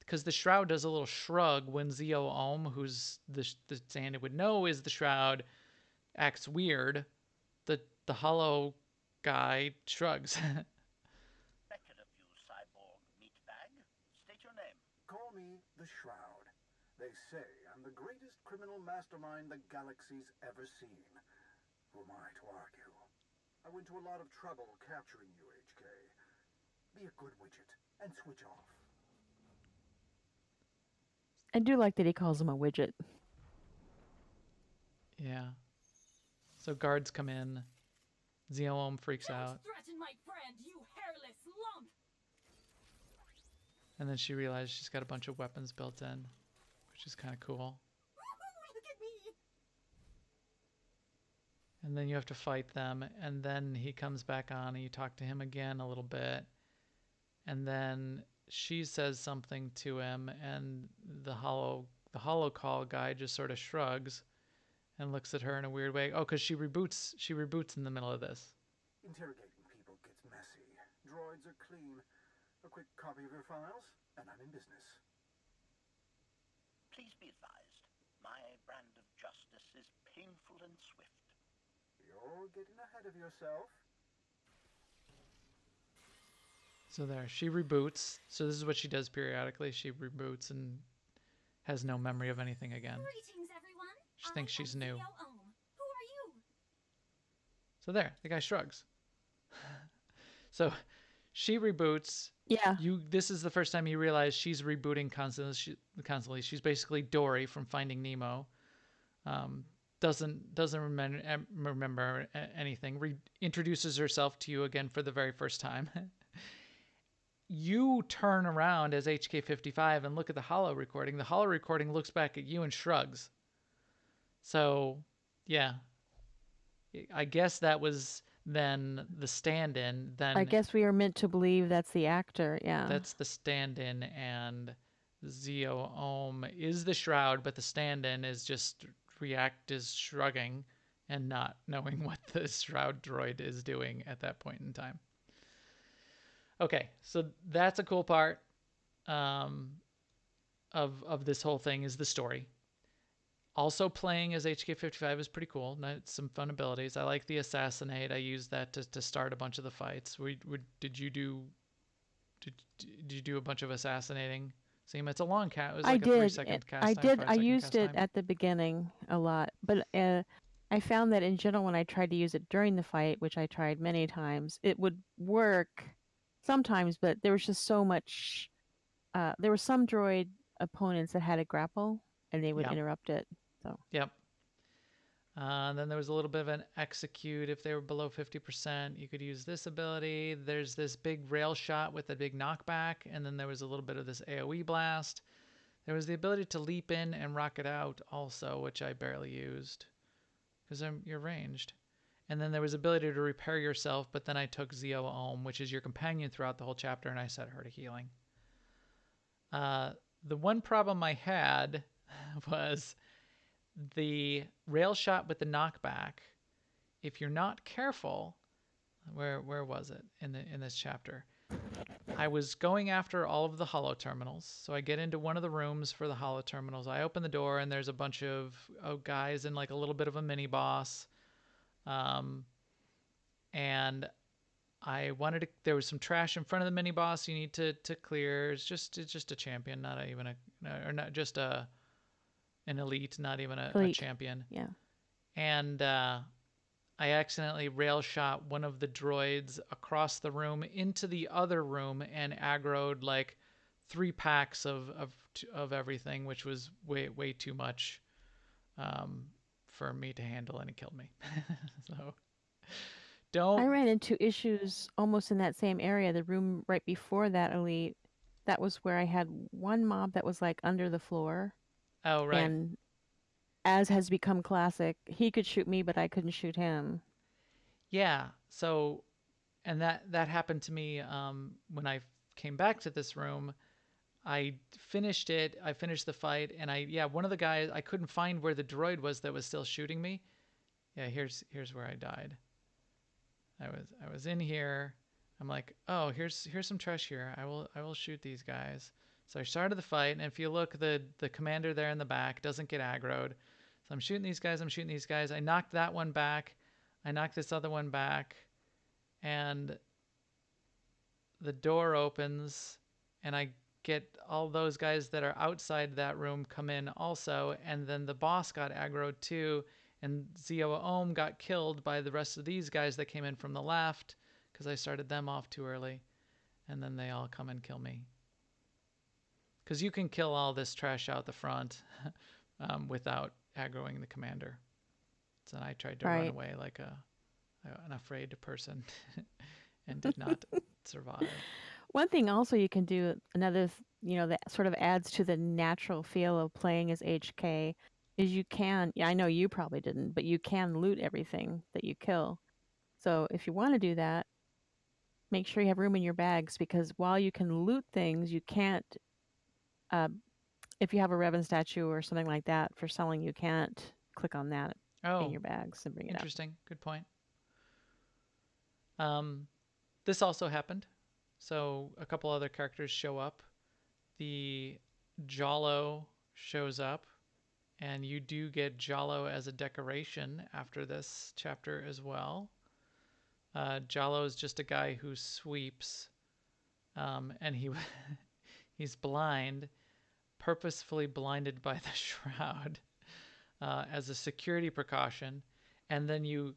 Because the shroud does a little shrug when Zeo Ohm, who's the stand-in would know is the shroud, acts weird. The hollow guy shrugs. Beckett of you, cyborg meatbag. State your name. Call me the Shroud. They say I'm the greatest criminal mastermind the galaxy's ever seen. Who am I to argue? I went to a lot of trouble capturing you, HK. Be a good widget and switch off. I do like that he calls him a widget. Yeah. So guards come in. Zeo Ohm freaks out. Threaten my friend, you hairless lump! And then she realizes she's got a bunch of weapons built in, which is kind of cool. Look at me! And then you have to fight them, and then he comes back on, and you talk to him again a little bit. And then she says something to him, and the hollow call guy just sort of shrugs and looks at her in a weird way. Oh, because she reboots in the middle of this. Interrogating people gets messy. Droids are clean. A quick copy of your files, and I'm in business. Please be advised, my brand of justice is painful and swift. You're getting ahead of yourself. So there, she reboots. So this is what she does periodically. She reboots and has no memory of anything again. Greetings, everyone. She thinks she's I'm new. Zeo Ohm. Who are you? So there, the guy shrugs. So she reboots. Yeah. This is the first time you realize she's rebooting constantly. She's basically Dory from Finding Nemo. Doesn't remember anything. Introduces herself to you again for the very first time. You turn around as HK-55 and look at the hollow recording. The hollow recording looks back at you and shrugs. So, yeah. I guess that was then the stand-in. Then I guess we are meant to believe that's the actor. Yeah. that's the stand-in, and Zeo Ohm is the shroud, but the stand-in is just is shrugging and not knowing what the shroud droid is doing at that point in time. Okay, so that's a cool part of this whole thing is the story. Also playing as HK-55 is pretty cool. Some fun abilities. I like the assassinate. I used that to start a bunch of the fights. Did you do a bunch of assassinating? Seem it's a long cast. It was like I a did. 3-second cast I time. did. 5 I second used cast it time. at the beginning a lot, but I found that in general, when I tried to use it during the fight, which I tried many times, it would work sometimes, but there was just so much. There were some droid opponents that had a grapple, and they would Yep. interrupt it. So Yep. Then there was a little bit of an execute. If they were below 50%, you could use this ability. There's this big rail shot with a big knockback, and then there was a little bit of this AoE blast. There was the ability to leap in and rocket out also, which I barely used because you're ranged. And then there was ability to repair yourself, but then I took SWTOR, which is your companion throughout the whole chapter, and I set her to healing. The one problem I had was the rail shot with the knockback. If you're not careful, where was it in this chapter? I was going after all of the holo terminals. So I get into one of the rooms for the holo terminals. I open the door and there's a bunch of guys and like a little bit of a mini boss. And I wanted to, there was some trash in front of the mini boss you need to clear. It's just a champion, not even or not just an elite, not even a champion. Yeah. And I accidentally rail shot one of the droids across the room into the other room and aggroed like 3 packs of everything, which was way too much for me to handle, and it killed me. So I ran into issues almost in that same area. The room right before that elite, that was where I had one mob that was like under the floor. Oh, right. And as has become classic, he could shoot me, but I couldn't shoot him. Yeah. So, and that happened to me when I came back to this room. I finished it. I finished the fight, and one of the guys, I couldn't find where the droid was that was still shooting me. Yeah, here's where I died. I was in here. I'm like, oh, here's some trash here. I will shoot these guys. So I started the fight, and if you look, the commander there in the back doesn't get aggroed. So I'm shooting these guys. I knocked that one back. I knocked this other one back, and the door opens, and I get all those guys that are outside that room come in also, and then the boss got aggroed too, and SWTOR got killed by the rest of these guys that came in from the left because I started them off too early, and then they all come and kill me. Because you can kill all this trash out the front without aggroing the commander. So I tried to run away like an afraid person and did not survive. One thing also you can do, another, that sort of adds to the natural feel of playing as HK, is you can, I know you probably didn't, but you can loot everything that you kill. So if you want to do that, make sure you have room in your bags, because while you can loot things, you can't, if you have a Revan statue or something like that for selling, you can't click on that in your bags and bring it up. Interesting. Good point. This also happened. So a couple other characters show up. The Jalo shows up, and you do get Jalo as a decoration after this chapter as well. Jalo is just a guy who sweeps, and he's blind, purposefully blinded by the shroud as a security precaution. And then you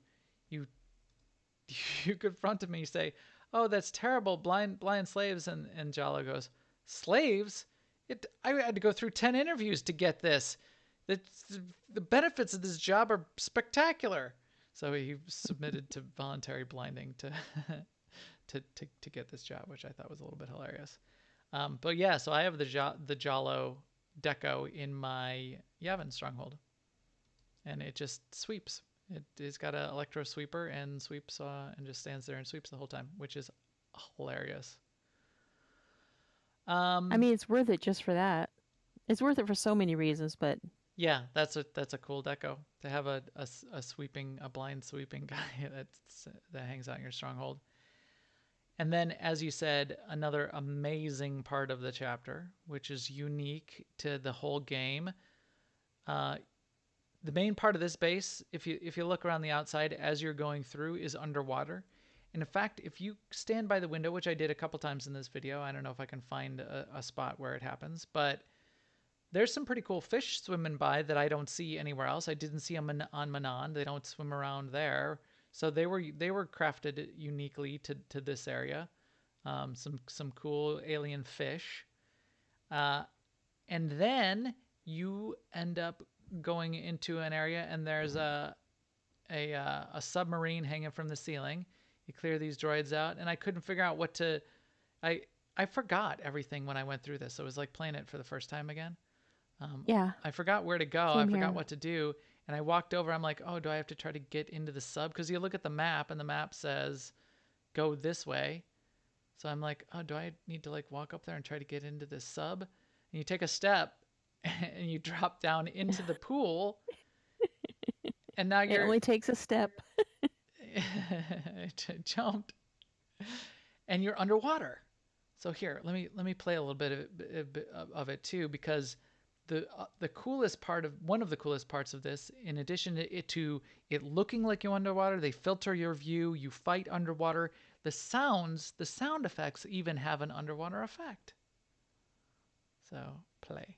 confront him and you say, "Oh, that's terrible, blind slaves." And Jalo goes, "Slaves? I had to go through 10 interviews to get this. The benefits of this job are spectacular." So he submitted to voluntary blinding to to get this job, which I thought was a little bit hilarious. But yeah, so I have the Jalo deco in my Yavin stronghold, and it just sweeps. It's got an electro sweeper and sweeps and just stands there and sweeps the whole time, which is hilarious. I mean, it's worth it just for that. It's worth it for so many reasons, but yeah, that's a cool deco to have a blind sweeping guy that hangs out in your stronghold. And then, as you said, another amazing part of the chapter, which is unique to the whole game. The main part of this base, if you look around the outside as you're going through, is underwater. And in fact, if you stand by the window, which I did a couple times in this video, I don't know if I can find a spot where it happens, but there's some pretty cool fish swimming by that I don't see anywhere else. I didn't see them on Manon. They don't swim around there. So they were crafted uniquely to this area. Some cool alien fish. And then you end up going into an area and there's a a submarine hanging from the ceiling. You clear these droids out, and I couldn't figure out what to. I forgot everything when I went through this. It was like playing it for the first time again. Yeah. I forgot where to go. I Same forgot here. what to do. And I walked over. I'm like, oh, do I have to try to get into the sub? Because you look at the map, and the map says go this way. So I'm like, oh, do I need to like walk up there and try to get into this sub? And you take a step, and you drop down into the pool. And now It you're only takes a step. jumped, and you're underwater. So here, let me play a little bit of it too, because the coolest part of one of the coolest parts of this, in addition to it looking like you're underwater, they filter your view. You fight underwater. The sound effects even have an underwater effect. So play.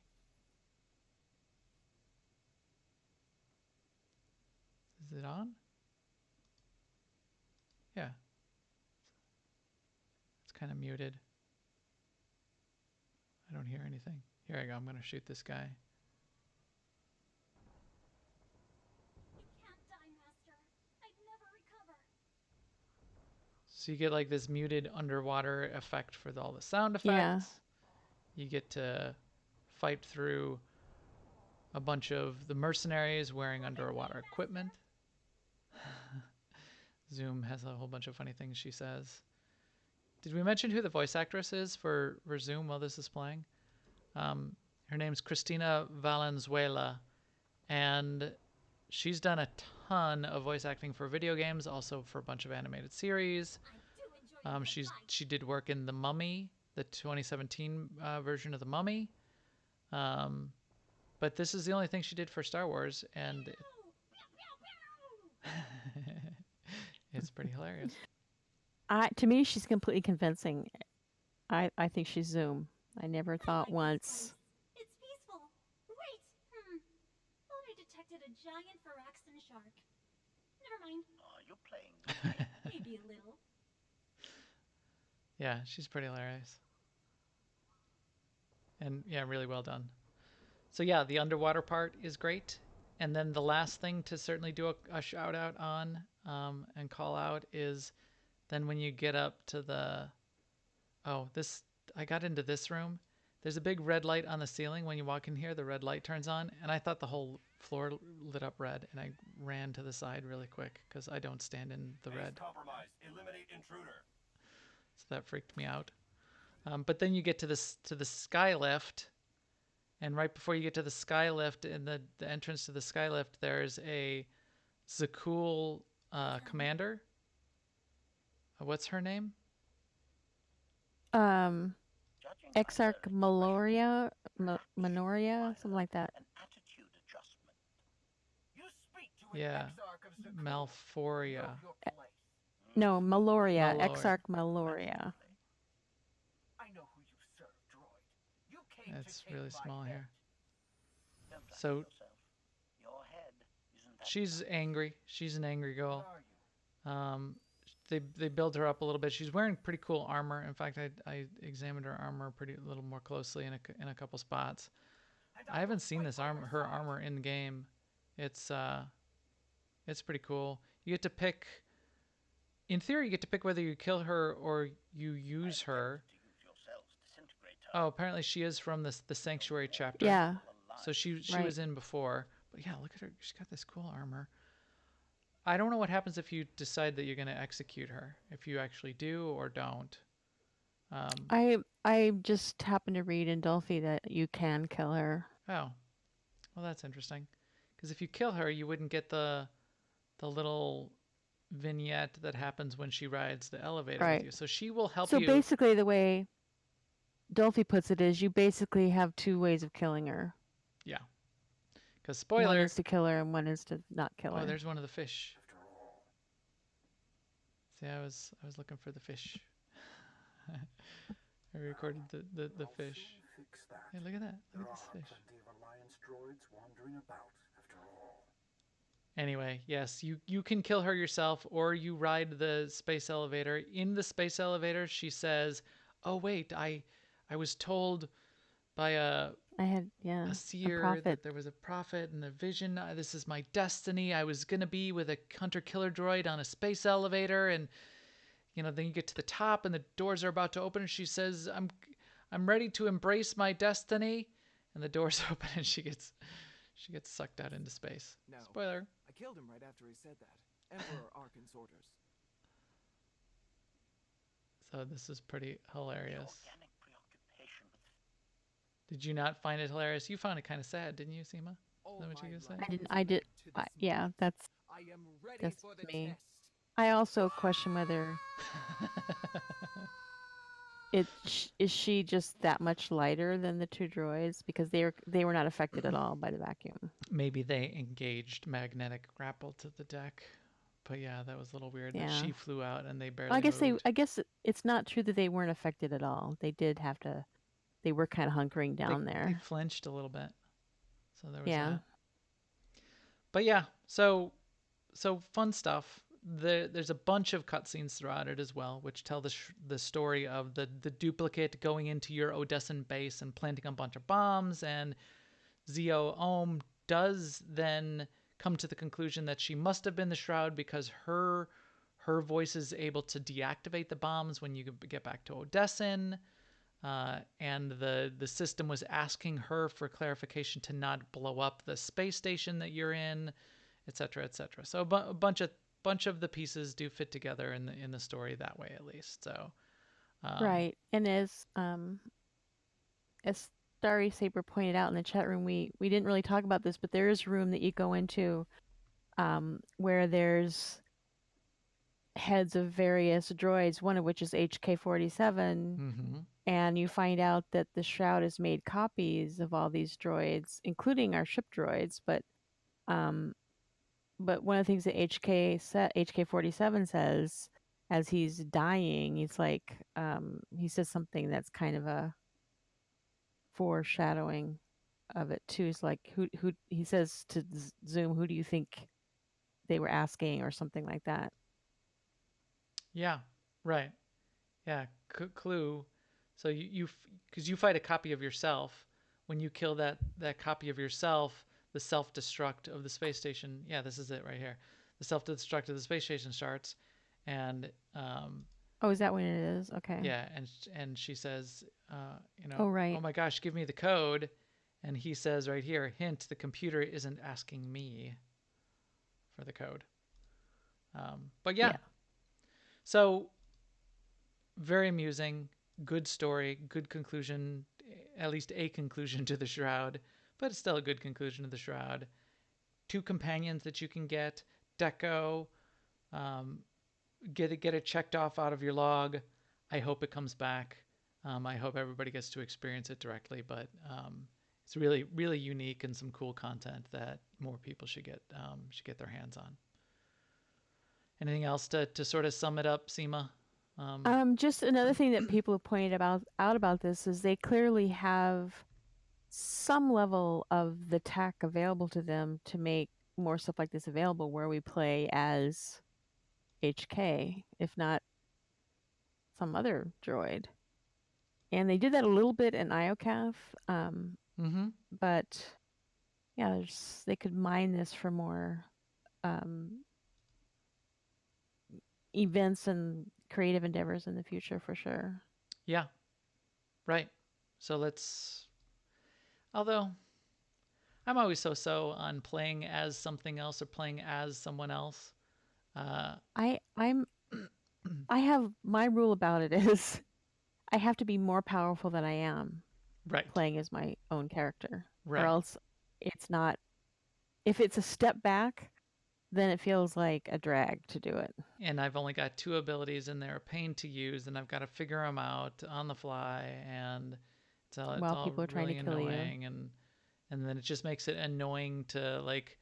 Is it on? Yeah. It's kind of muted. I don't hear anything. Here I go. I'm going to shoot this guy. You can't die, Master. I'd never recover. So you get like this muted underwater effect for all the sound effects. Yeah. You get to fight through a bunch of the mercenaries wearing underwater equipment. Zoom has a whole bunch of funny things she says. Did we mention who the voice actress is for Zoom while this is playing? Her name's Cristina Valenzuela, and she's done a ton of voice acting for video games, also for a bunch of animated series. I do enjoy the life. She did work in The Mummy, the 2017 version of The Mummy. But this is the only thing she did for Star Wars, and Pew, pew, pew. it's pretty hilarious. To me, she's completely convincing. I think she's Zoom. I never I thought like this once. place. It's peaceful. Wait. Thought I detected a giant Faraxton shark. Never mind. Are you playing? Maybe a little. Yeah, she's pretty hilarious. And yeah, really well done. So yeah, the underwater part is great. And then the last thing to certainly do a shout out on and call out is then when you get up to the, I got into this room. There's a big red light on the ceiling. When you walk in here, the red light turns on, and I thought the whole floor lit up red, and I ran to the side really quick because I don't stand in the red. Compromised. Eliminate intruder. So that freaked me out. But then you get to the sky lift, and right before you get to the sky lift, in the entrance to the sky lift, there's a Zakul commander. What's her name? Judging by Exarch her Maloria, expression, Minoria, something like that. An attitude adjustment. You speak to an Yeah, exarch of Zakul. Malforia. Know your place. No, Maloria. Malor. Exarch Maloria. I know who you serve, droid. You came It's to take really my small head. here. Don't lie So to yourself. Your head isn't that she's size. angry. She's an angry girl. What are you? They build her up a little bit. She's wearing pretty cool armor. In fact, I examined her armor a little more closely in a couple spots. And I haven't will seen fight this by your her side. armor in game. It's pretty cool. You get to pick. In theory, you get to pick whether you kill her or you use her. To use yourselves, disintegrate her. Oh, apparently she is from the Sanctuary chapter. Yeah. So she Right. was in before. But yeah, look at her. She's got this cool armor. I don't know what happens if you decide that you're going to execute her. If you actually do or don't. I just happened to read in Dolphy that you can kill her. Oh, well, that's interesting. Because if you kill her, you wouldn't get the little vignette that happens when she rides the elevator Right. with you. So she will help So you. basically, the way Dolphy puts it is, you basically have two ways of killing her. Yeah. Because One spoiler. is to kill her, and one is to not kill Oh, her. there's one of the fish. After all, See, I was looking for the fish. I recorded the I'll fish. soon fix that. Hey, look at that. There Look at this are fish. plenty of Alliance droids wandering about, after all. Anyway, yes, you can kill her yourself, or you ride the space elevator. In the space elevator, she says, "Oh wait, I was told by I had a a seer, prophet. that there was a prophet and a vision. This is my destiny. I was gonna be with a hunter-killer droid on a space elevator, and then you get to the top, and the doors are about to open, and she says, I'm ready to embrace my destiny," and the doors open, and she gets sucked out into space. No. Spoiler. I killed him right after he said that. Emperor Arkin's orders. So this is pretty The hilarious. organic preoccupation with Did you not find it hilarious? You found it kind of sad, didn't you, Seema? Is that what you were gonna say? I didn't. I did. Yeah, that's I am ready that's for the me. test. I also question whether is she just that much lighter than the two droids, because they were not affected at all by the vacuum. Maybe they engaged magnetic grapple to the deck. But yeah, that was a little weird that Yeah. she flew out and they barely Well, moved. I guess it's not true that they weren't affected at all. They did have to. They were kind of hunkering down They there. flinched a little bit. So there was Yeah. that. But yeah, so fun stuff. There's a bunch of cutscenes throughout it as well, which tell the story of the duplicate going into your Odessan base and planting a bunch of bombs, and Zio Ohm does then come to the conclusion that she must have been the Shroud, because her voice is able to deactivate the bombs when you get back to Odessan. And the system was asking her for clarification to not blow up the space station that you're in, etc., etc. So a bunch of the pieces do fit together in the story that way, at least. So Right. And as Starry Saber pointed out in the chat room, we didn't really talk about this, but there is room that you go into where there's heads of various droids, one of which is HK-47, and you find out that the Shroud has made copies of all these droids, including our ship droids. But one of the things that HK-47 says as he's dying, he's like, he says something that's kind of a foreshadowing of it too. He's like, who he says to Zoom, who do you think they were asking, or something like that. Yeah, right. Yeah, clue. So you because you fight a copy of yourself. When you kill that copy of yourself, the self-destruct of the space station. Yeah, this is it right here. The self-destruct of the space station starts, and Oh, is that when it is? Okay. yeah, and she says, Oh, right. oh my gosh, give me the code, and he says right here, hint: the computer isn't asking me for the code. But yeah. So very amusing, good story, good conclusion, at least a conclusion to the Shroud, but it's still a good conclusion to the Shroud. 2 companions that you can get, Deco, get it checked off out of your log. I hope it comes back. I hope everybody gets to experience it directly, but it's really, really unique and some cool content that more people should get their hands on. Anything else to sort of sum it up, Seema? Just another thing that people have pointed out about this is they clearly have some level of the tech available to them to make more stuff like this available, where we play as HK, if not some other droid. And they did that a little bit in IOCAF, but yeah, they could mine this for more events and creative endeavors in the future, for sure. Yeah, right. So although I'm always so on playing as something else or playing as someone else. I have, my rule about it is I have to be more powerful than I am playing as my own character, or else it's not. If it's a step back, then it feels like a drag to do it. And I've only got 2 abilities, and they're a pain to use, and I've got to figure them out on the fly, and it's all people are trying really to kill annoying, you. and then it just makes it annoying to like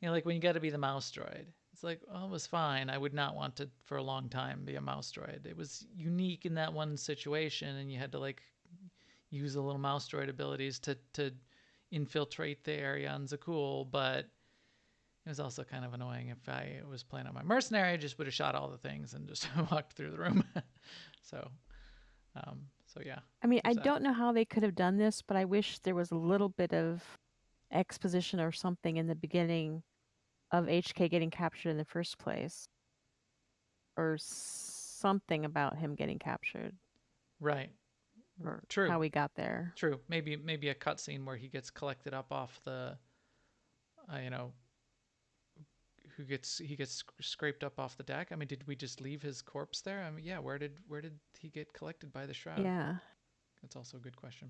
when you got to be the mouse droid. It's like, oh, it was fine. I would not want to for a long time be a mouse droid. It was unique in that one situation, and you had to like use the little mouse droid abilities to infiltrate the area on Zakul, but it was also kind of annoying. If I was playing on my mercenary, I just would have shot all the things and just walked through the room. So So yeah. I mean, I there's that. don't know how they could have done this, but I wish there was a little bit of exposition or something in the beginning of HK getting captured in the first place, or something about him getting captured, Right. or True. how we got there. True. Maybe a cutscene where he gets collected up off the, you know, he gets scraped up off the deck. I mean, did we just leave his corpse there? I mean, yeah. Where did he get collected by the shroud? Yeah. That's also a good question.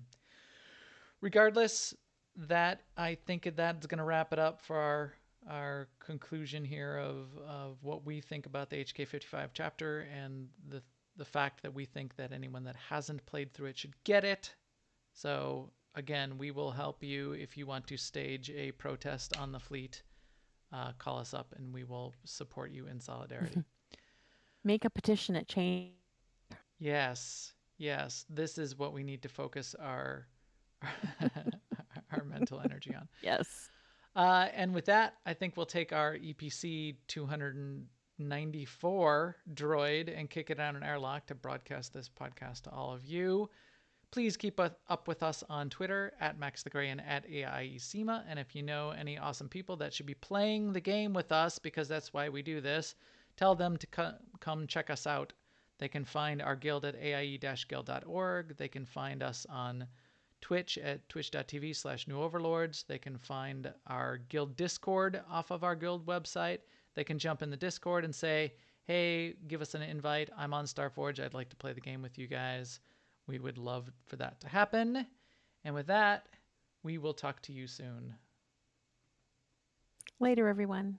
Regardless, that I think that's going to wrap it up for our conclusion here of what we think about the HK-55 chapter and the fact that we think that anyone that hasn't played through it should get it. So again, we will help you if you want to stage a protest on the fleet. Call us up and we will support you in solidarity. Make a petition at change. Yes, yes. This is what we need to focus our our mental energy on. Yes. And with that, I think we'll take our EPC 294 droid and kick it on an airlock to broadcast this podcast to all of you. Please keep up with us on Twitter at Max the Gray and at AIESEMA. And if you know any awesome people that should be playing the game with us, because that's why we do this, tell them to come check us out. They can find our guild at aie-guild.org. They can find us on Twitch at twitch.tv/newoverlords. They can find our guild Discord off of our guild website. They can jump in the Discord and say, hey, give us an invite. I'm on Starforge. I'd like to play the game with you guys. We would love for that to happen. And with that, we will talk to you soon. Later, everyone.